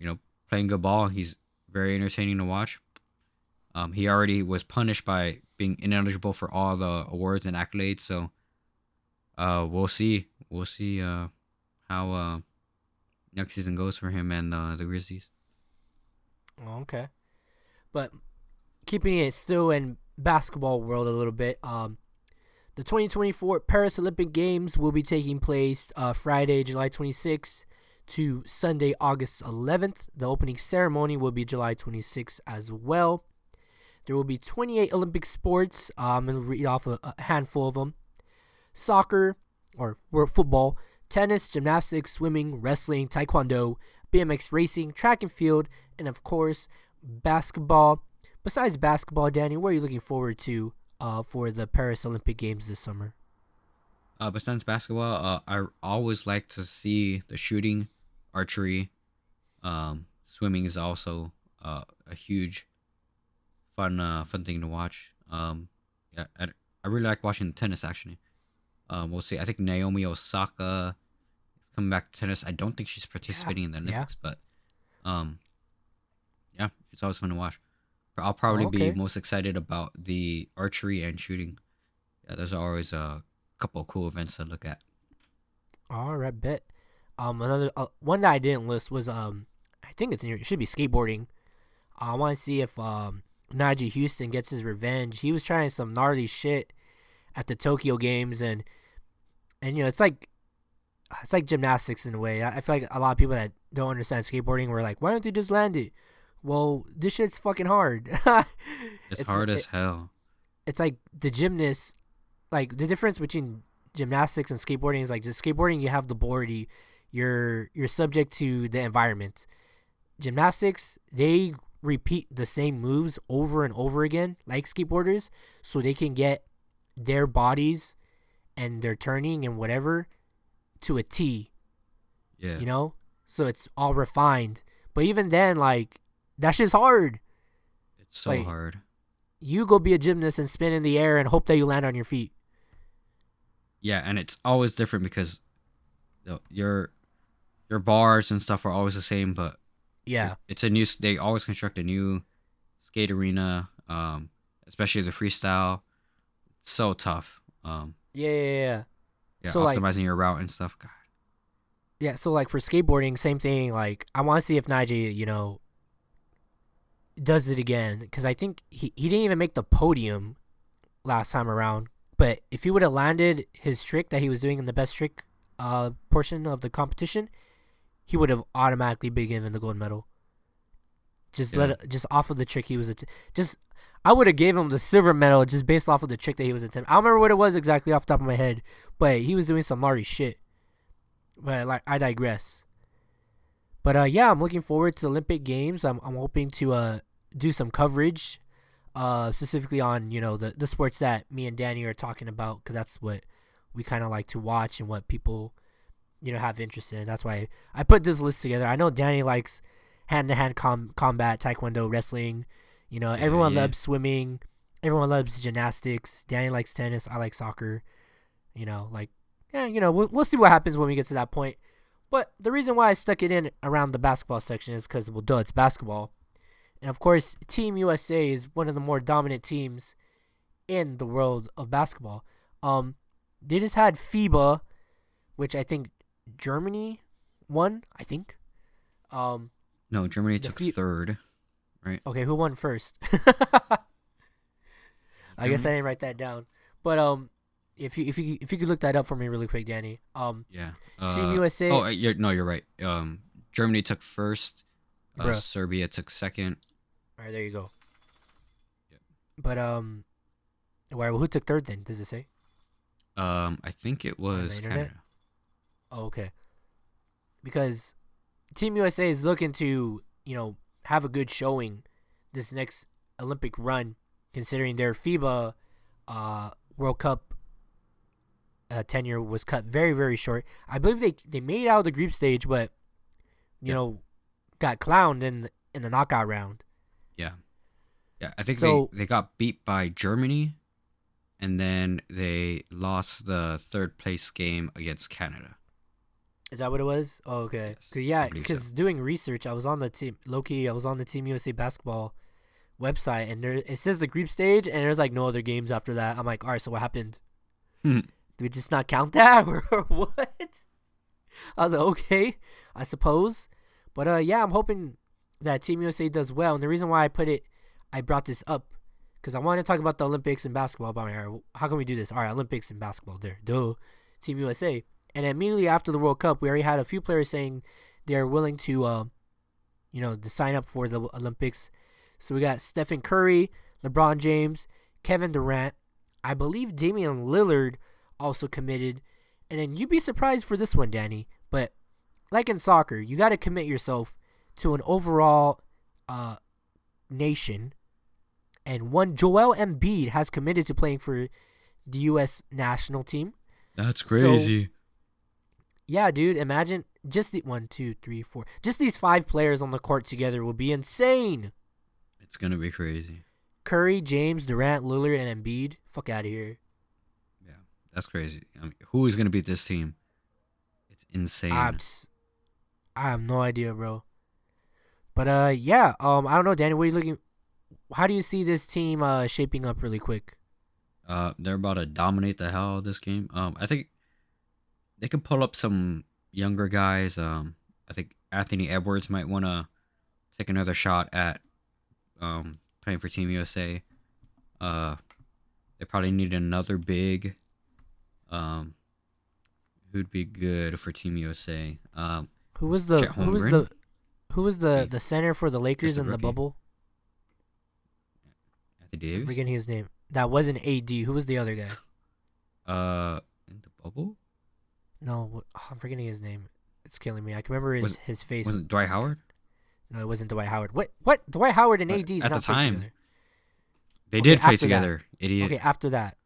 playing good ball. He's very entertaining to watch. He already was punished by being ineligible for all the awards and accolades. So we'll see. We'll see how next season goes for him and the Grizzlies. Okay. But keeping it still in basketball world a little bit, the 2024 Paris Olympic Games will be taking place Friday, July 26th to Sunday, August 11th. The opening ceremony will be July 26th as well. There will be 28 Olympic sports. I'm going to read off a handful of them. Soccer, or football, tennis, gymnastics, swimming, wrestling, taekwondo, BMX racing, track and field, and of course, basketball. Besides basketball, Danny, what are you looking forward to for the Paris Olympic Games this summer? Besides basketball, I always like to see the shooting, archery. Swimming is also a huge fun thing to watch. I really like watching tennis, actually. We'll see. I think Naomi Osaka is coming back to tennis. I don't think she's participating in the Olympics, but it's always fun to watch. I'll probably be most excited about the archery and shooting. Yeah, those are always a couple of cool events to look at. All right, bet. Another one that I didn't list was I think it should be skateboarding. I want to see if Najee Houston gets his revenge. He was trying some gnarly shit at the Tokyo Games, and it's like gymnastics in a way. I feel like a lot of people that don't understand skateboarding were like, why don't you just land it? Well, this shit's fucking hard. It's hard as hell. It's like the gymnasts, like the difference between gymnastics and skateboarding is like just skateboarding, you have the board, you're subject to the environment. Gymnastics, they repeat the same moves over and over again, like skateboarders, so they can get their bodies and their turning and whatever to a T. Yeah. So it's all refined. But even then, like, that shit's hard. It's so hard. You go be a gymnast and spin in the air and hope that you land on your feet. Yeah, and it's always different because your bars and stuff are always the same, but yeah, they always construct a new skate arena, especially the freestyle. It's so tough. Yeah. So optimizing your route and stuff. God. Yeah, so like for skateboarding, same thing. Like I want to see if Najee, does it again, because I think he didn't even make the podium last time around. But if he would have landed his trick that he was doing in the best trick portion of the competition, he would have automatically been given the gold medal. Just just off of the trick he was I would have gave him the silver medal just based off of the trick that he was attempting. I don't remember what it was exactly off the top of my head, but he was doing some Mari shit. But like, I digress. But yeah, I'm looking forward to the Olympic Games. I'm hoping to do some coverage, specifically on the sports that me and Danny are talking about, because that's what we kind of like to watch and what people have interest in. That's why I put this list together. I know Danny likes hand-to-hand combat, taekwondo, wrestling. Everyone loves swimming. Everyone loves gymnastics. Danny likes tennis. I like soccer. We'll see what happens when we get to that point. But the reason why I stuck it in around the basketball section is because, well, duh, it's basketball. And, of course, Team USA is one of the more dominant teams in the world of basketball. They just had FIBA, which I think Germany won, I think. No, Germany took third, right? Okay, who won first? I guess I didn't write that down. But if you could look that up for me really quick, Danny. Yeah. Team USA. Oh, you're right. Germany took first. Serbia took second. All right, there you go. Yep. But who took third then? Does it say? I think it was Canada. Oh, okay. Because Team USA is looking to, have a good showing this next Olympic run, considering their FIBA World Cup tenure was cut very, very short. I believe they made it out of the group stage, but got clowned in the knockout round. Yeah. I think so, they got beat by Germany, and then they lost the third place game against Canada. Is that what it was? Oh, okay. Yes, because doing research, I was on the team. Low-key, I was on the Team USA basketball website, and it says the group stage, and there's like no other games after that. I'm like, all right, so what happened? Do we just not count that, or what? I was like, okay, I suppose. But yeah, I'm hoping that Team USA does well. And the reason why I brought this up, because I want to talk about the Olympics and basketball. But how can we do this? All right, Olympics and basketball there. Duh. Team USA. And immediately after the World Cup, we already had a few players saying they're willing to, to sign up for the Olympics. So we got Stephen Curry, LeBron James, Kevin Durant. I believe Damian Lillard also committed. And then you'd be surprised for this one, Danny. But like in soccer, you got to commit yourself to an overall nation. And one Joel Embiid has committed to playing for the U.S. national team. That's crazy. So, yeah, dude, imagine just the 1, 2, 3, 4. Just these 5 players on the court together will be insane. It's going to be crazy. Curry, James, Durant, Lillard, and Embiid. Fuck out of here. Yeah, that's crazy. I mean, who is going to beat this team? It's insane. I have no idea, bro. But yeah, I don't know, Danny. What are you looking? How do you see this team shaping up really quick? They're about to dominate the hell out of this game. I think they can pull up some younger guys. I think Anthony Edwards might want to take another shot at playing for Team USA. They probably need another big. Who'd be good for Team USA? Who was the center for the Lakers in the bubble? Anthony Davis. I'm forgetting his name. That wasn't AD. Who was the other guy? In the bubble? No, I'm forgetting his name. It's killing me. I can remember his face. Was it Dwight Howard? No, it wasn't Dwight Howard. What? Dwight Howard and AD did at not the time. play together. They did play together, idiot. Okay, after that.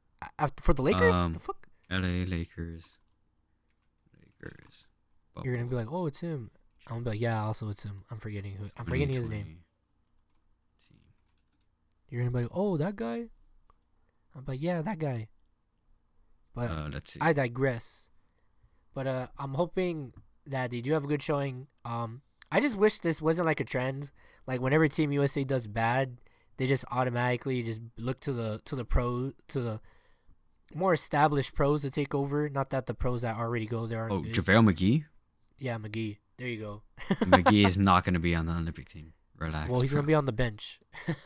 For the Lakers? The fuck? LA Lakers. You're going to be like, oh, it's him. I'm going to be like, yeah, also it's him. I'm forgetting his name. You're going to be like, oh, that guy? I'm like, yeah, that guy. But let's see. I digress. But I'm hoping that they do have a good showing. I just wish this wasn't like a trend. Like whenever Team USA does bad, they just automatically just look to the more established pros to take over. Not that the pros that already go there aren't good. JaVale McGee? Yeah, McGee. There you go. McGee is not going to be on the Olympic team. Relax. Well, he's going to be on the bench. Come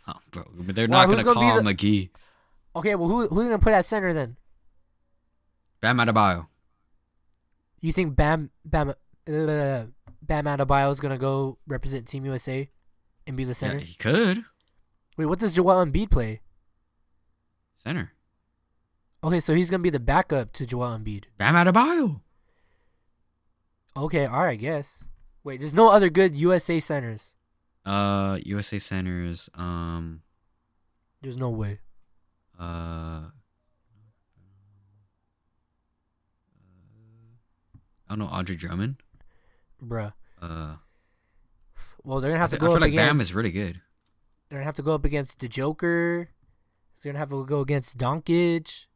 on, bro. But they're not going to call McGee. Okay, well, who's going to put at center then? Bam Adebayo. You think Bam Bam Adebayo is gonna go represent Team USA and be the Yeah, center? he could. Wait, what does Joel Embiid play? Center. Okay, so he's gonna be the backup to Joel Embiid. Bam Adebayo. Okay, all right, guess. Wait, there's no other good USA centers. USA centers. There's no way. I don't know. Audrey Drummond. Bruh. Uh, Well, they're gonna have to I go feel up like against. Bam is really good. They're gonna have to go up against the Joker. They're gonna have to go against Doncic.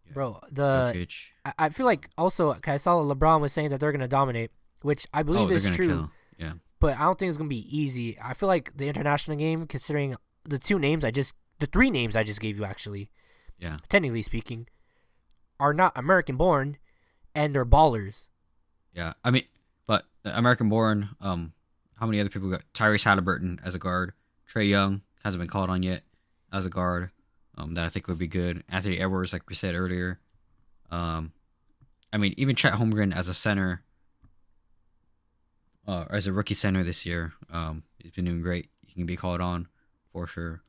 Yeah. Bro, the Jokic. I feel like also 'cause I saw LeBron was saying that they're gonna dominate, which I believe They're is gonna true. kill. Yeah. But I don't think it's gonna be easy. I feel like the international game, considering the three names I just gave you, actually, Yeah. technically speaking, are not American born, and they're ballers. Yeah. I mean, but American born. How many other people got? Tyrese Halliburton as a guard. Trae Young hasn't been called on yet as a guard. That I think would be good. Anthony Edwards, like we said earlier. I mean, even Chet Holmgren as a center, as a rookie center this year. He's been doing great. He can be called on for sure.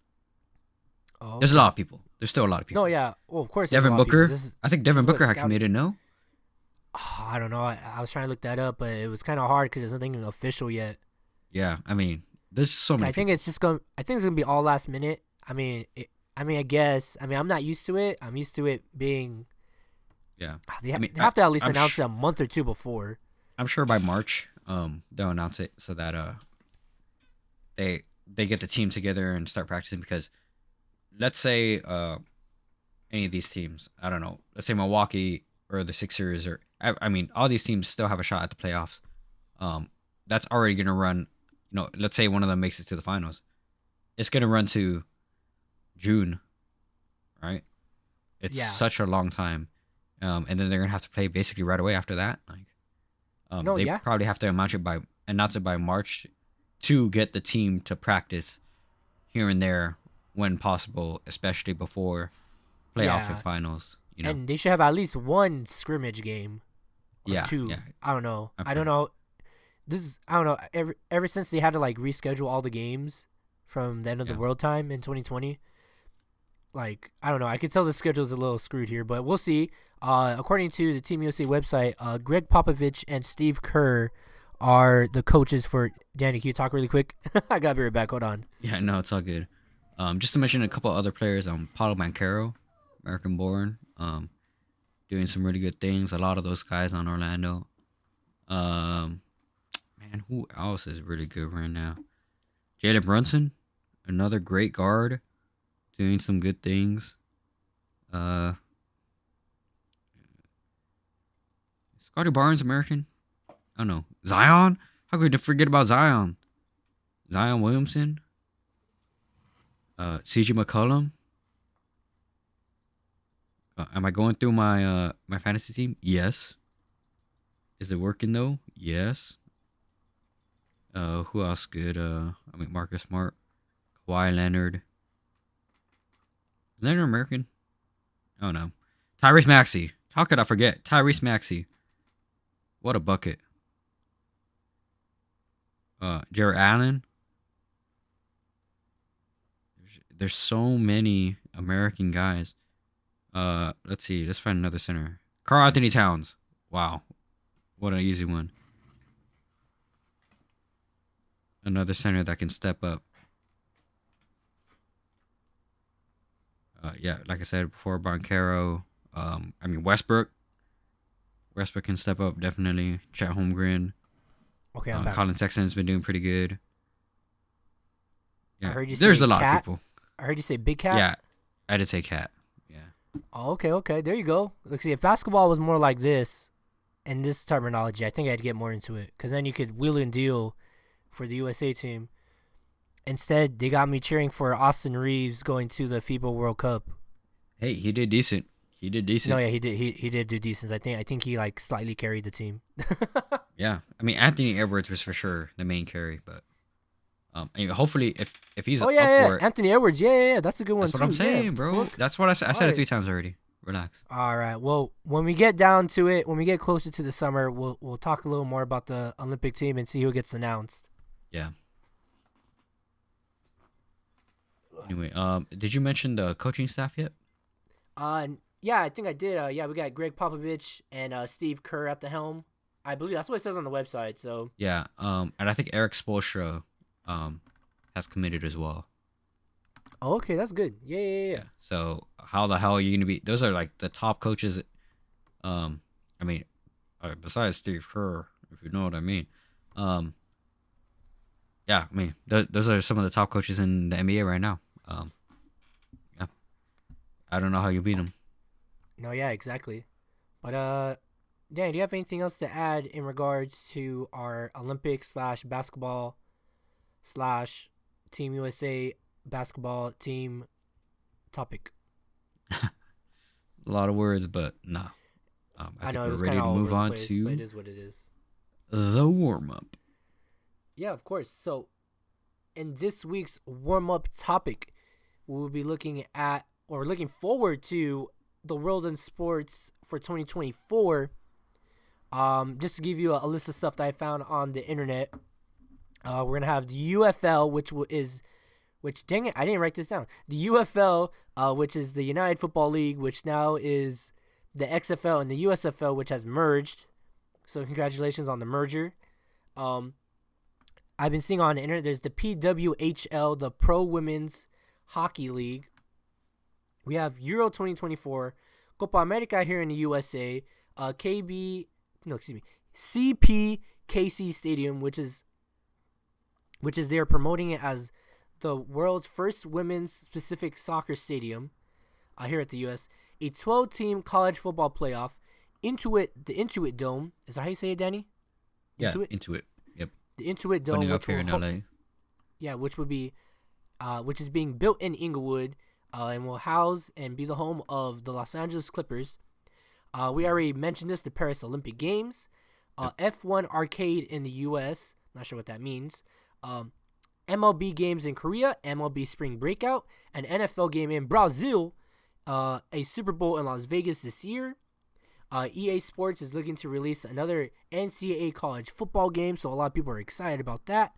Oh, There's a lot of people. There's still a lot of people. No, yeah. Well, of course. there's a Devin lot of people. Booker. This is, I think Devin this is what Booker had scouting- committed. No. I don't know. I was trying to look that up, but it was kind of hard because there's nothing official yet. Yeah. I mean, there's so many. I think it's gonna be all last minute. I mean, I guess. I mean, I'm not used to it. I'm used to it being. Yeah. They I mean, have to at least I'm announce it a month or two before. I'm sure by March, they'll announce it so that they get the team together and start practicing. Because let's say any of these teams, I don't know, let's say Milwaukee or the Sixers, or I mean, all these teams still have a shot at the playoffs. That's already gonna run. You know, let's say one of them makes it to the finals, it's gonna run to June, right? It's Yeah. such a long time, and then they're gonna have to play basically right away after that. Like, No, they yeah. probably have to announce it by March to get the team to practice here and there when possible, especially before playoff Yeah. and finals. You know, And they should have at least one scrimmage game. Or Yeah, two. yeah. I don't know. I'm I don't sure. know. I don't know. Ever since they had to like reschedule all the games from the end of the Yeah. world time in 2020, like I don't know. I could tell the schedule's a little screwed here, but we'll see. According to the Team USA website, Greg Popovich and Steve Kerr are the coaches for. Danny, can you talk really quick? I gotta be right back. Hold on. yeah, no, it's all good. Just to mention a couple other players, Paulo Banchero, American born, doing some really good things. A lot of those guys on Orlando. Man, who else is really good right now? Jalen Brunson, another great guard, doing some good things. Scotty Barnes, American. I don't know. Zion? How could we forget about Zion? Zion Williamson. CJ McCollum. Am I going through my my fantasy team? Yes. Is it working though? Yes. Who else good? I mean Marcus Smart, Kawhi Leonard. Is Leonard American? Oh no. Tyrese Maxey. How could I forget? Tyrese Maxey. What a bucket. Jared Allen. There's so many American guys. Let's see. Let's find another center. Karl Anthony Towns. Wow. What an easy one. Another center that can step up. Yeah, like I said before, Banchero. I mean Westbrook. Westbrook can step up definitely. Chet Holmgren. Okay, I'm back. Colin Sexton's been doing pretty good. Yeah, heard you there's say a lot Cat. of people. I heard you say Big Cat. Yeah, I did say Cat. Yeah. Oh, okay. There you go. Look, see, if basketball was more like this, and this terminology, I think I'd get more into it. Because then you could wheel and deal for the USA team. Instead, they got me cheering for Austin Reeves going to the FIBA World Cup. Hey, he did decent. No, yeah, he did. He did do decent. I think he like slightly carried the team. Yeah, I mean Anthony Edwards was for sure the main carry, but and hopefully if he's Oh up yeah, for it, Anthony Edwards. Yeah. That's a good one that's too. what I'm saying, yeah, bro. fuck. That's what I said. I said it Alright. 3 times already. Relax. All right. Well, when we get down to it, when we get closer to the summer, we'll talk a little more about the Olympic team and see who gets announced. Yeah. Anyway, did you mention the coaching staff yet? Yeah, I think I did. Yeah, we got Greg Popovich and Steve Kerr at the helm. I believe that's what it says on the website. So Yeah. And I think Eric Spoelstra, has committed as well. oh, okay, that's good. Yeah. So how the hell are you gonna be? Those are like the top coaches. I mean, besides Steve Kerr, if you know what I mean. Yeah, I mean, those are some of the top coaches in the NBA right now. Yeah, I don't know how you beat them. No, yeah, exactly. But Dan, do you have anything else to add in regards to our Olympic / basketball / Team USA basketball team topic? A lot of words, but nah. I know think it was we're ready kind to of move on but to it is what it is. the warm up. Yeah, of course. So, in this week's warm-up topic, we will be looking forward to the world in sports for 2024. Just to give you a list of stuff that I found on the internet, we're gonna have the UFL, which dang it, I didn't write this down. The UFL, which is the United Football League, which now is the XFL, and the USFL, which has merged. So congratulations on the merger. I've been seeing on the internet there's the PWHL, the Pro Women's Hockey League. We have Euro 2024, Copa America here in the USA, CPKC Stadium, which is they're promoting it as the world's first women's specific soccer stadium here at the US. A 12-team college football playoff. The Intuit Dome. Is that how you say it, Danny? Intuit. Yep. The Intuit Dome, Putting up here in LA. Yeah, which is being built in Inglewood, and will house and be the home of the Los Angeles Clippers. We already mentioned this, the Paris Olympic Games, F1 Arcade in the U.S. Not sure what that means. MLB games in Korea, MLB Spring Breakout, an NFL game in Brazil, a Super Bowl in Las Vegas this year. EA Sports is looking to release another NCAA college football game, so a lot of people are excited about that.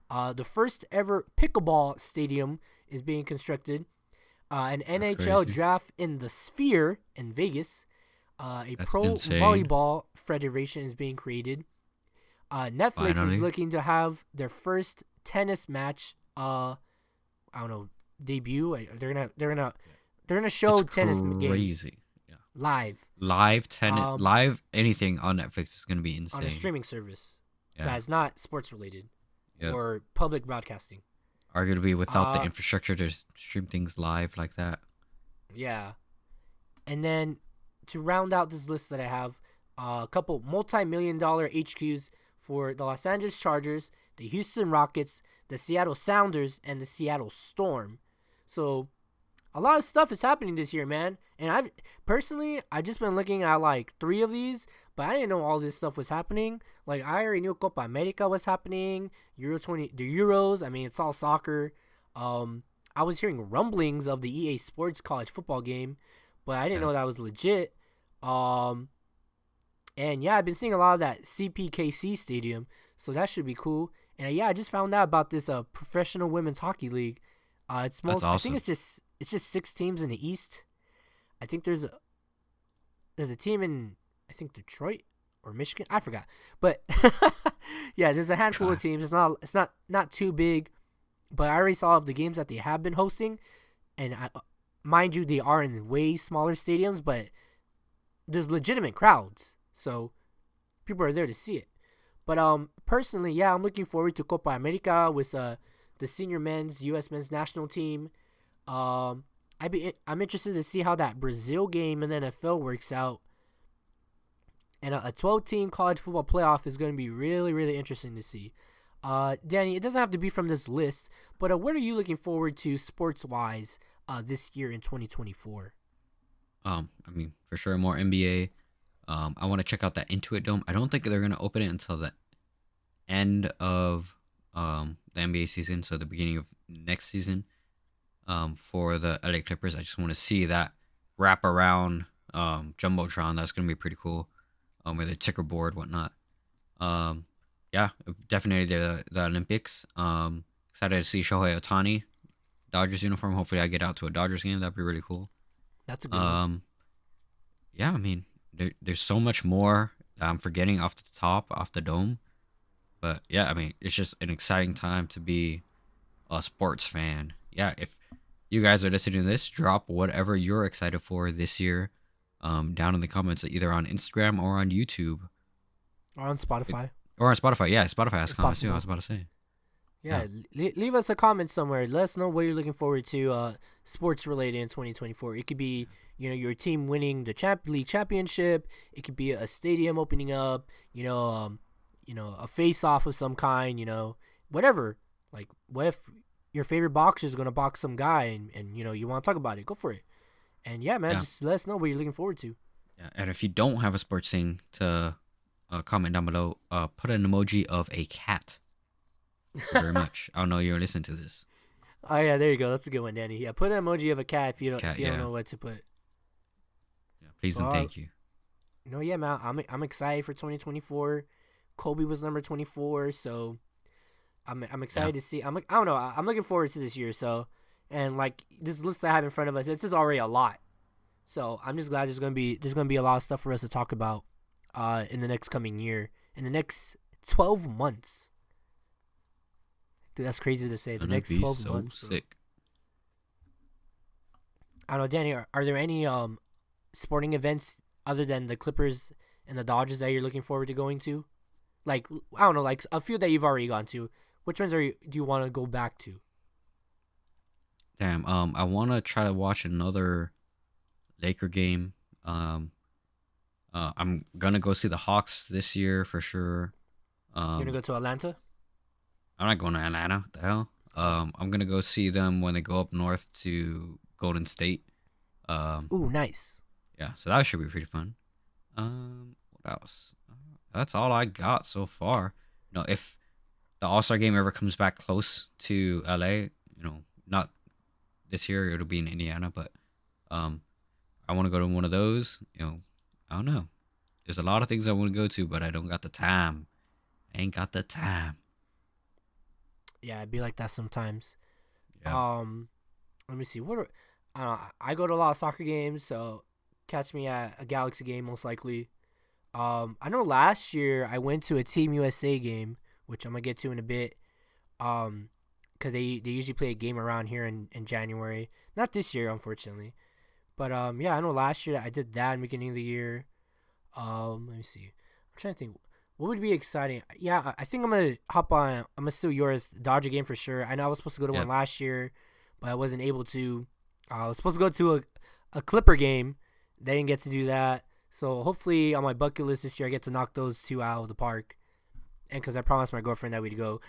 The first ever pickleball stadium is being constructed. An NHL draft in the Sphere in Vegas. That's Pro insane. Volleyball Federation is being created. Netflix Finally. is looking to have their first tennis match. I don't know, debut. They're gonna show It's tennis crazy. games Yeah. live tennis, live anything on Netflix is gonna be insane. on a streaming service Yeah. that is not sports related Yep. or public broadcasting. Arguably without the infrastructure to stream things live like that. Yeah. And then to round out this list that I have, a couple multi-million-dollar HQs for the Los Angeles Chargers, the Houston Rockets, the Seattle Sounders, and the Seattle Storm. So a lot of stuff is happening this year, man. And I've just been looking at like 3 of these, but I didn't know all this stuff was happening. Like I already knew Copa America was happening, the Euros. I mean, it's all soccer. I was hearing rumblings of the EA Sports college football game, but I didn't know that was legit. And yeah, I've been seeing a lot of that CPKC stadium, so that should be cool. And yeah, I just found out about this professional women's hockey league. It's That's awesome. I think it's just 6 teams in the East. I think there's a team in Detroit or Michigan. I forgot, but yeah, there's a handful of teams. It's not too big, but I already saw of the games that they have been hosting, and mind you, they are in way smaller stadiums, but there's legitimate crowds, so people are there to see it. But personally, yeah, I'm looking forward to Copa America with the senior U.S. men's national team. I'm interested to see how that Brazil game in the NFL works out. And a 12-team college football playoff is going to be really, really interesting to see. Danny, it doesn't have to be from this list, but what are you looking forward to sports-wise this year in 2024? I mean, for sure, more NBA. I want to check out that Intuit Dome. I don't think they're going to open it until the end of the NBA season, so the beginning of next season. For the LA Clippers, I just want to see that wraparound jumbotron. That's gonna be pretty cool. With a ticker board, whatnot. Yeah, definitely the Olympics. Excited to see Shohei Ohtani, Dodgers uniform. Hopefully, I get out to a Dodgers game. That'd be really cool. That's a good one. Yeah, I mean, there's so much more that I'm forgetting off the top, off the dome. But yeah, I mean, it's just an exciting time to be a sports fan. Yeah, if you guys are listening to this, drop whatever you're excited for this year down in the comments, either on Instagram or on YouTube. Or on Spotify. Or on Spotify. Yeah, Spotify has If comments too. possible. I was about to say. Yeah, leave us a comment somewhere. Let us know what you're looking forward to sports related in 2024. It could be, your team winning the league championship. It could be a stadium opening up, a face off of some kind, whatever. Like, what if your favorite boxer is going to box some guy and you want to talk about it? Go for it. And yeah, man, just let us know what you're looking forward to. Yeah, and if you don't have a sports thing to comment down below, put an emoji of a cat. Thank you very much. I don't know you're listening to this. Oh yeah, there you go. That's a good one, Danny. Yeah, put an emoji of a cat if you don't know what to put. Yeah, please and thank you. No, yeah, man. I'm excited for 2024. Kobe was number 24, so I'm excited to see. I don't know. I'm looking forward to this year. So, and like this list I have in front of us, it's just already a lot. So I'm just glad there's gonna be a lot of stuff for us to talk about in the next coming year, in the next 12 months. Dude, that's crazy to say. The next 12 months. Bro. Sick. I don't know, Danny. Are there any sporting events other than the Clippers and the Dodgers that you're looking forward to going to? Like, I don't know, like a few that you've already gone to. Which ones do you want to go back to? Damn. I want to try to watch another Laker game. I'm gonna go see the Hawks this year for sure. You're gonna go to Atlanta? I'm not going to Atlanta. What the hell? I'm gonna go see them when they go up north to Golden State. Ooh, nice. Yeah, so that should be pretty fun. What else? That's all I got so far. If the All-Star game ever comes back close to LA, not this year, it'll be in Indiana, but I want to go to one of those. I don't know. There's a lot of things I want to go to, but I don't got the time. I ain't got the time. Yeah, it'd be like that sometimes. Yeah. Let me see. I go to a lot of soccer games, so catch me at a Galaxy game most likely. I know last year I went to a Team USA game, which I'm gonna get to in a bit. Cause they usually play a game around here in January. Not this year, unfortunately. But yeah, I know last year I did that in the beginning of the year. Let me see. I'm trying to think. What would be exciting? Yeah, I think I'm gonna hop on. I'm gonna steal yours, Dodger game for sure. I know I was supposed to go to one last year, but I wasn't able to. I was supposed to go to a Clipper game. They didn't get to do that. So hopefully on my bucket list this year, I get to knock those two out of the park. And because I promised my girlfriend that we'd go.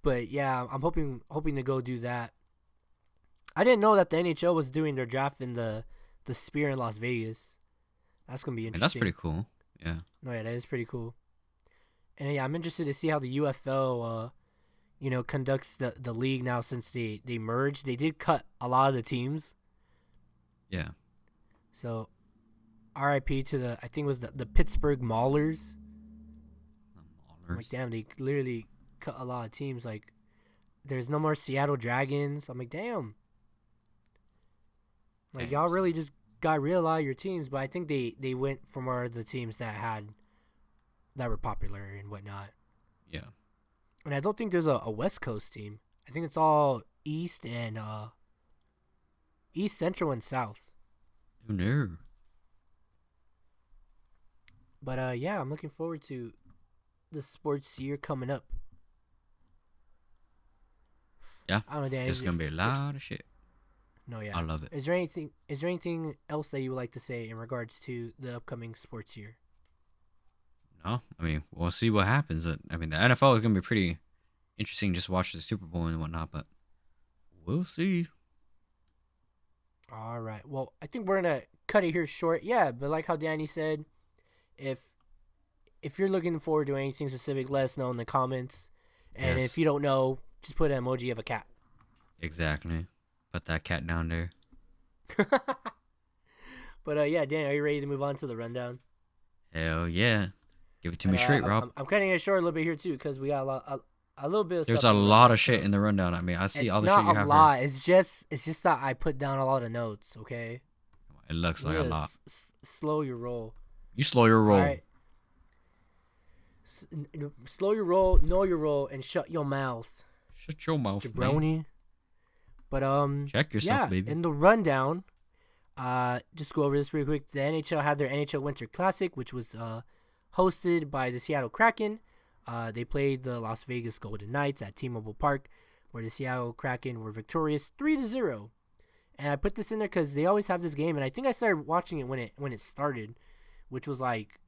But yeah, I'm hoping to go do that. I didn't know that the NHL was doing their draft in the Sphere in Las Vegas. That's gonna be interesting. And that's pretty cool. Yeah. No, yeah, that is pretty cool. And yeah, I'm interested to see how the UFL, conducts the league now since they merged. They did cut a lot of the teams. Yeah. So, RIP to I think it was the Pittsburgh Maulers. I'm like, damn, they literally cut a lot of teams. Like, there's no more Seattle Dragons. I'm like, damn. Like, y'all really just got rid of a lot of your teams, but I think they went for more of the teams that were popular and whatnot. Yeah. And I don't think there's a West Coast team. I think it's all East and East, Central, and South. Oh no. But yeah, I'm looking forward to the sports year coming up. Yeah. I don't know, Dan. It's gonna be a lot of shit. No, yeah. I love it. Is there anything else that you would like to say in regards to the upcoming sports year? No, I mean, we'll see what happens. I mean, the NFL is gonna be pretty interesting. Just watch the Super Bowl and whatnot, but we'll see. All right. Well, I think we're gonna cut it here short. Yeah, but like how Danny said, if you're looking forward to anything specific, let us know in the comments. And if you don't know, just put an emoji of a cat. Exactly. Put that cat down there. But yeah, Dan, are you ready to move on to the rundown? Hell yeah. Give it to me straight, Rob. I'm cutting it short a little bit here too because we got a little bit of There's stuff. a lot of shit in the rundown. I mean, I see all the shit you have. It's not a lot. It's just that I put down a lot of notes. Okay. It looks like a lot. Slow your roll. You slow your roll. All right. Slow your roll, know your roll, and shut your mouth. Shut your mouth, jabroni. Man. But check yourself, baby. In the rundown, just go over this real quick. The NHL had their NHL Winter Classic, which was hosted by the Seattle Kraken. They played the Las Vegas Golden Knights at T-Mobile Park, where the Seattle Kraken were victorious 3-0. And I put this in there because they always have this game, and I think I started watching it when it started, which was like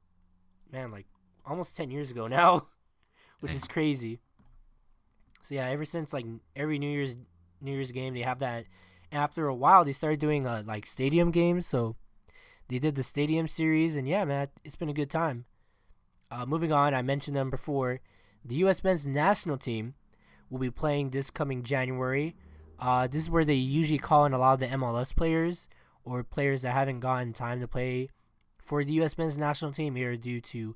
almost 10 years ago now, which is crazy. So yeah, ever since like every New Year's game they have that. And after a while they started doing like stadium games, so they did the stadium series, and yeah, man, it's been a good time. Moving on, I mentioned them before. The U.S. men's national team will be playing this coming January. This is where they usually call in a lot of the MLS players or players that haven't gotten time to play for the U.S. men's national team here due to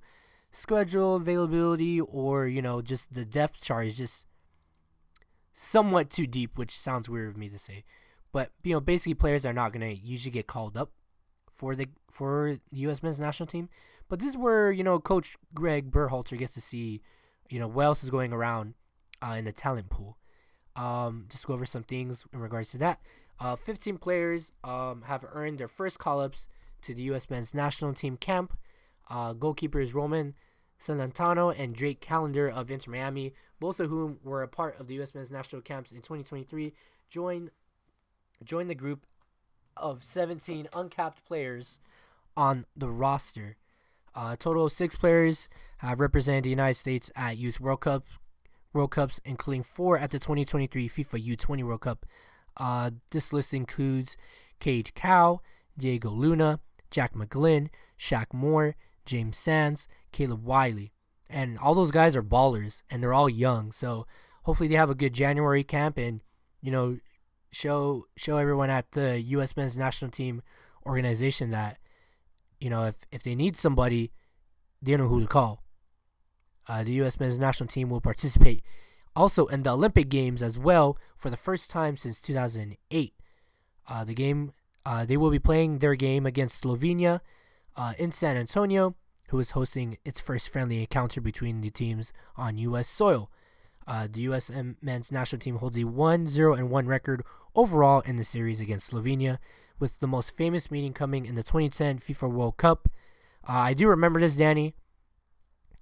schedule availability or, just the depth chart is just somewhat too deep, which sounds weird of me to say. But, basically players are not going to usually get called up for the U.S. men's national team. But this is where, Coach Greg Berhalter gets to see, what else is going around in the talent pool. Just go over some things in regards to that. 15 players have earned their first call-ups to the U.S. men's national team camp. Goalkeepers Roman Celentano and Drake Callender of Inter Miami, both of whom were a part of the U.S. men's national camps in 2023, joined the group of 17 uncapped players on the roster. A total of 6 players have represented the United States at Youth World Cups, including 4 at the 2023 FIFA U20 World Cup. This list includes Cade Cowell, Diego Luna, Jack McGlynn, Shaq Moore, James Sands, Caleb Wiley. And all those guys are ballers, and they're all young. So hopefully they have a good January camp and, show everyone at the U.S. men's national team organization that, if they need somebody, they know who to call. The U.S. men's national team will participate also in the Olympic Games as well for the first time since 2008. They will be playing their game against Slovenia in San Antonio, who is hosting its first friendly encounter between the teams on U.S. soil. The U.S. men's national team holds a 1-0-1 record overall in the series against Slovenia, with the most famous meeting coming in the 2010 FIFA World Cup. I do remember this, Danny.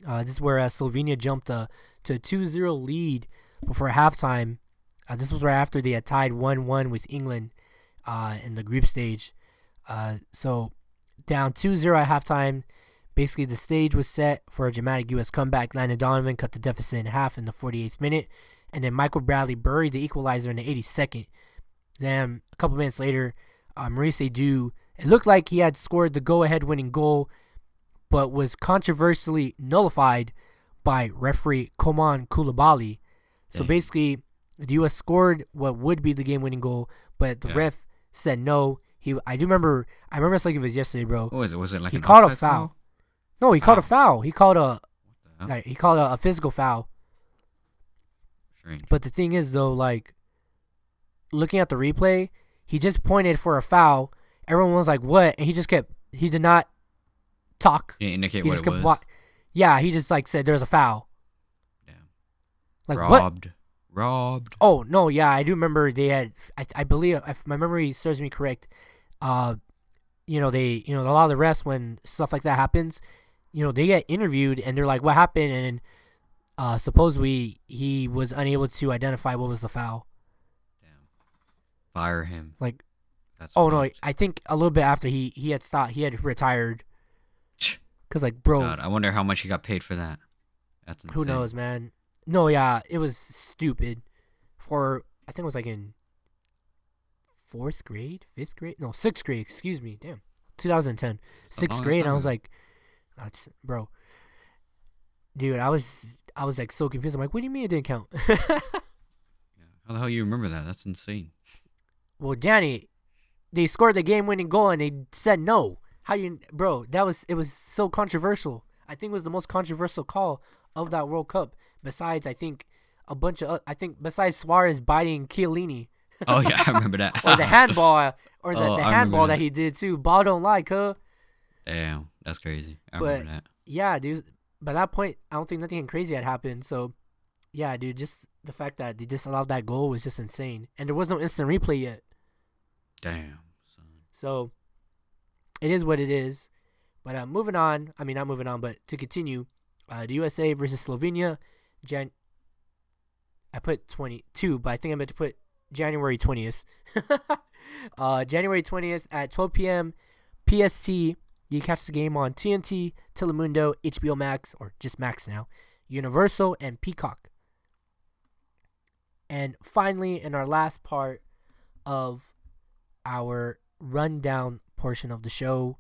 This is where Slovenia jumped to a 2-0 lead before halftime. This was right after they had tied 1-1 with England in the group stage. So down 2-0 at halftime. Basically, the stage was set for a dramatic U.S. comeback. Landon Donovan cut the deficit in half in the 48th minute, and then Michael Bradley buried the equalizer in the 82nd. Then, a couple minutes later, Maurice Edu, it looked like he had scored the go-ahead winning goal, but was controversially nullified by referee Koman Koulibaly. So basically, the U.S. scored what would be the game-winning goal, but the ref said no. I remember it's like it was yesterday, bro. What was it? Was it like he called a foul? No, he called a foul. He called a physical foul. Strange. But the thing is, though, like, looking at the replay, he just pointed for a foul. Everyone was like, what? And he did not talk. He didn't indicate what it was. Yeah, he just, like, said there's a foul. Damn. Like, Robbed. what? Robbed. Oh, no, yeah, I do remember they had, I believe, if my memory serves me correct, a lot of the refs, when stuff like that happens, they get interviewed and they're like, what happened? And supposedly he was unable to identify what was the foul. Damn. Fire him. Like, that's no, I think a little bit after he had stopped, he had retired. Cause like, bro, God, I wonder how much he got paid for that. That's insane. Who knows, man? No, yeah, it was stupid. I think it was like in 4th grade, 5th grade, no, 6th grade. Excuse me, damn, 2010, 6th grade. And I was like, bro, dude, I was like so confused. I'm like, what do you mean it didn't count? Yeah. How the hell you remember that? That's insane. Well, Danny, they scored the game-winning goal and they said no. Bro? It was so controversial. I think it was the most controversial call of that World Cup. Besides, I think besides Suarez biting Chiellini. Oh yeah, I remember that. Or the handball, the handball that he did too. Ball don't lie, huh? Damn, that's crazy. I remember that. Yeah, dude. By that point, I don't think nothing crazy had happened. So, yeah, dude, just the fact that they disallowed that goal was just insane. And there was no instant replay yet. Damn. Son. So, it is what it is. But moving on. I mean, not moving on, but to continue. The USA versus Slovenia. I put 22, but I think I meant to put January 20th. January 20th at 12 p.m. PST. You catch the game on TNT, Telemundo, HBO Max, or just Max now, Universal, and Peacock. And finally, in our last part of our rundown portion of the show,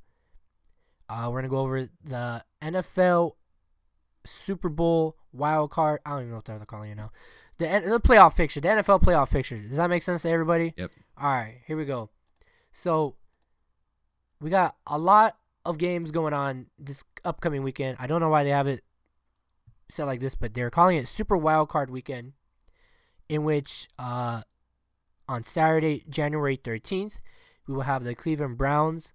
we're going to go over the NFL Super Bowl wild card. I don't even know what they're calling it now. The playoff picture, the NFL playoff picture. Does that make sense to everybody? Yep. All right, here we go. So, we got a lot of games going on this upcoming weekend. I don't know why they have it set like this, but they're calling it Super Wild Card Weekend, in which on Saturday, January 13th, we will have the Cleveland Browns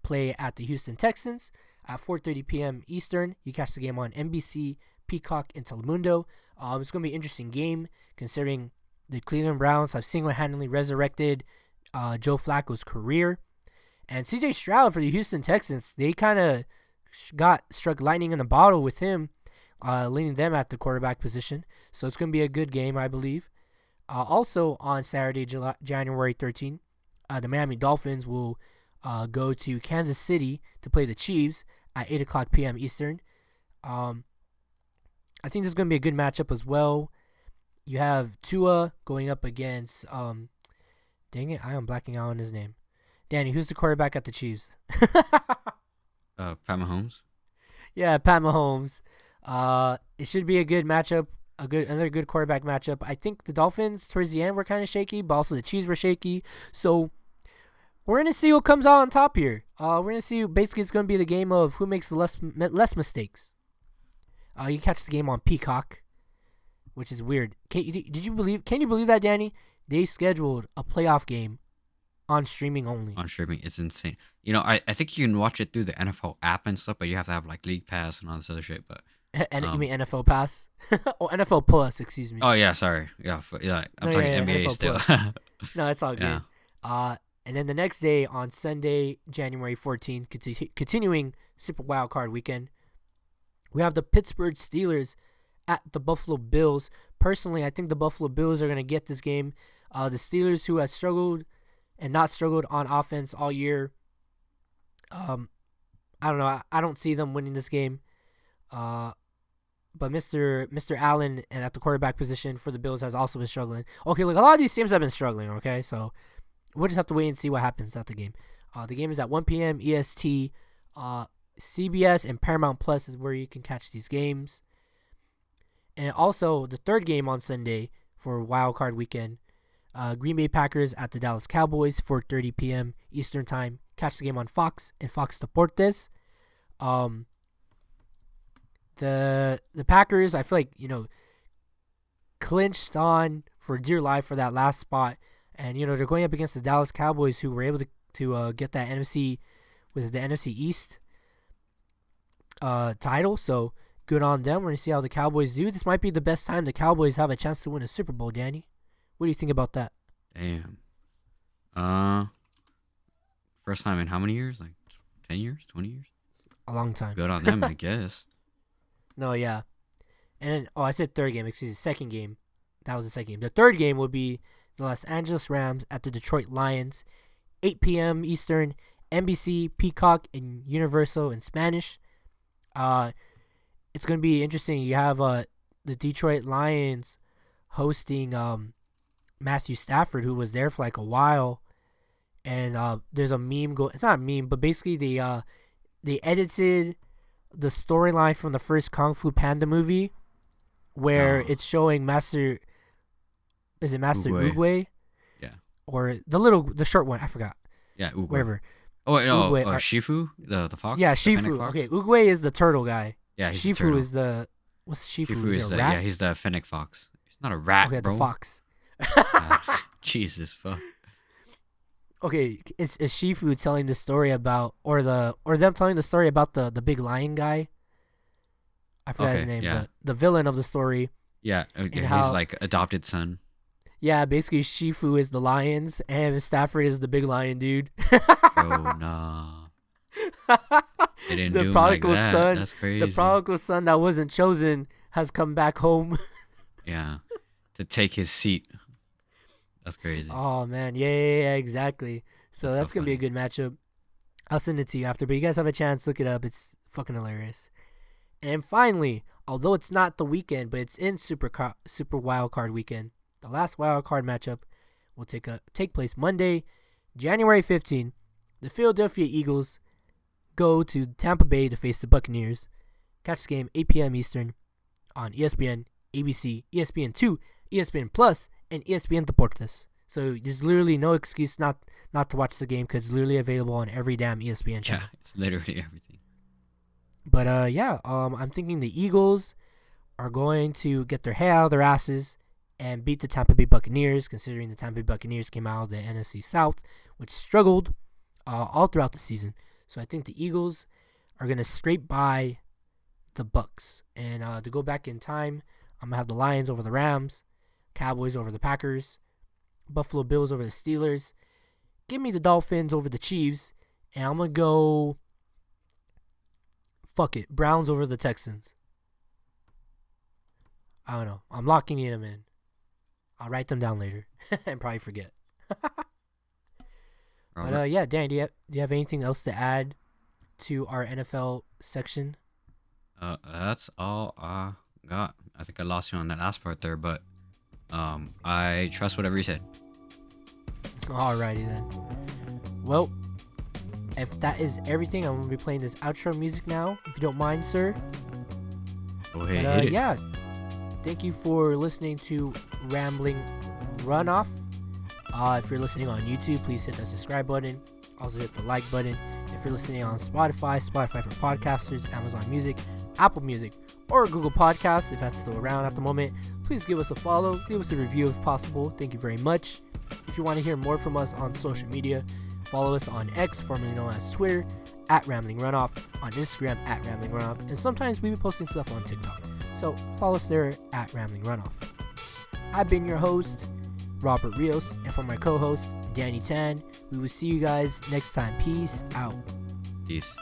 play at the Houston Texans at 4:30 p.m. Eastern. You catch the game on NBC, Peacock, and Telemundo. It's going to be an interesting game considering the Cleveland Browns have single-handedly resurrected Joe Flacco's career. And C.J. Stroud for the Houston Texans, they kind of struck lightning in a bottle with him, leading them at the quarterback position. So it's going to be a good game, I believe. Also on Saturday, January 13th, the Miami Dolphins will go to Kansas City to play the Chiefs at 8 o'clock p.m. Eastern. I think this is going to be a good matchup as well. You have Tua going up against, dang it, I am blacking out on his name. Danny, who's the quarterback at the Chiefs? Pat Mahomes. Yeah, Pat Mahomes. It should be a good matchup, another good quarterback matchup. I think the Dolphins towards the end were kind of shaky, but also the Chiefs were shaky. So we're gonna see what comes out on top here. We're gonna see. Basically, it's gonna be the game of who makes less mistakes. You catch the game on Peacock, which is weird. Can you believe that, Danny? They scheduled a playoff game on streaming only. On streaming, it's insane. You know, I think you can watch it through the NFL app and stuff, but you have to have like League Pass and all this other shit. But you mean NFL Pass? Oh, NFL Plus, excuse me. Oh yeah, sorry. Yeah, I'm talking NBA NFL still. No, it's all good. Yeah. And then the next day on Sunday, January 14th, continuing Super Wild Card Weekend, we have the Pittsburgh Steelers at the Buffalo Bills. Personally, I think the Buffalo Bills are going to get this game. The Steelers, who have struggled and not struggled on offense all year, I don't know. I don't see them winning this game. But Mr. Allen and at the quarterback position for the Bills has also been struggling. Okay, look, a lot of these teams have been struggling, okay? So we'll just have to wait and see what happens at the game. The game is at 1 p.m. EST. CBS and Paramount Plus is where you can catch these games. And also, the third game on Sunday for Wild Card Weekend, Green Bay Packers at the Dallas Cowboys, 4:30 p.m. Eastern Time. Catch the game on Fox and Fox Deportes. The Packers, I feel like, clinched on for dear life for that last spot. And, they're going up against the Dallas Cowboys, who were able to get that NFC East title. So good on them. We're going to see how the Cowboys do. This might be the best time the Cowboys have a chance to win a Super Bowl, Danny. What do you think about that? Damn. First time in how many years? Like 10 years? 20 years? A long time. Good on them, I guess. No, yeah. And then, I said third game. Excuse me, second game. That was the second game. The third game would be the Los Angeles Rams at the Detroit Lions, 8 p.m. Eastern, NBC, Peacock, and Universal in Spanish. It's going to be interesting. You have the Detroit Lions hosting Matthew Stafford, who was there for like a while. And there's a meme it's not a meme, but basically they edited the storyline from the first Kung Fu Panda movie, where it's showing Master Oogway? Oogway? Yeah. Or the short one, I forgot. Yeah, Uguay. whatever. Oh, wait, no, Uguay Shifu, the fox. Yeah, the fennec Shifu. fox? Okay, Uguay is the turtle guy. Yeah, he's the Shifu turtle. is the what's Shifu? Shifu is is it a rat? yeah, he's the fennec fox. He's not a rat, Okay, bro. the fox. Jesus fuck. Okay, it's Shifu telling the story about, or them telling the story about the big lion guy. I forgot his Okay, name. yeah. The villain of the story. Yeah, okay, how- he's like adopted son. Yeah, basically Shifu is the lions and Stafford is the big lion dude. Oh nah. They didn't The do him like prodigal that. son- That's crazy. The prodigal son that wasn't chosen has come back home. Yeah, to take his seat. That's crazy. Oh man, yeah, exactly. So That's so that's gonna be a funny. good matchup. I'll send it to you after, but you guys have a chance, look it up. It's fucking hilarious. And finally, although it's not the weekend, but it's in Super Wild Card Weekend, the last Wild Card matchup will take place Monday, January 15th. The Philadelphia Eagles go to Tampa Bay to face the Buccaneers. Catch the game 8 p.m. Eastern on ESPN, ABC, ESPN2, ESPN Plus, and ESPN Deportes. So there's literally no excuse not to watch the game because it's literally available on every damn ESPN channel. Yeah, it's literally everything. But I'm thinking the Eagles are going to get their head out of their asses and beat the Tampa Bay Buccaneers, considering the Tampa Bay Buccaneers came out of the NFC South, which struggled all throughout the season. So I think the Eagles are going to scrape by the Bucs. And to go back in time, I'm going to have the Lions over the Rams, Cowboys over the Packers, Buffalo Bills over the Steelers. Give me the Dolphins over the Chiefs, and I'm going to go, fuck it, Browns over the Texans. I don't know. I'm locking them in. I'll write them down later and probably forget. But yeah, Dan, do you have anything else to add to our NFL section? That's all I got. I think I lost you on that last part there, but I trust whatever you said. Alrighty then. Well, if that is everything, I'm gonna be playing this outro music now, if you don't mind, sir. Go ahead, But, hit it. yeah, thank you for listening to Rambling Runoff. If you're listening on YouTube, please hit that subscribe button. Also hit the like button. If you're listening on Spotify for podcasters, Amazon Music, Apple Music, or Google Podcasts, if that's still around at the moment, please give us a follow, give us a review if possible. Thank you very much. If you want to hear more from us on social media, follow us on X, formerly known as Twitter, at Rambling Runoff, on Instagram, at Rambling Runoff, and sometimes we be posting stuff on TikTok. So follow us there at Rambling Runoff. I've been your host, Robert Rios, and for my co-host, Danny Tan, we will see you guys next time. Peace out. Peace.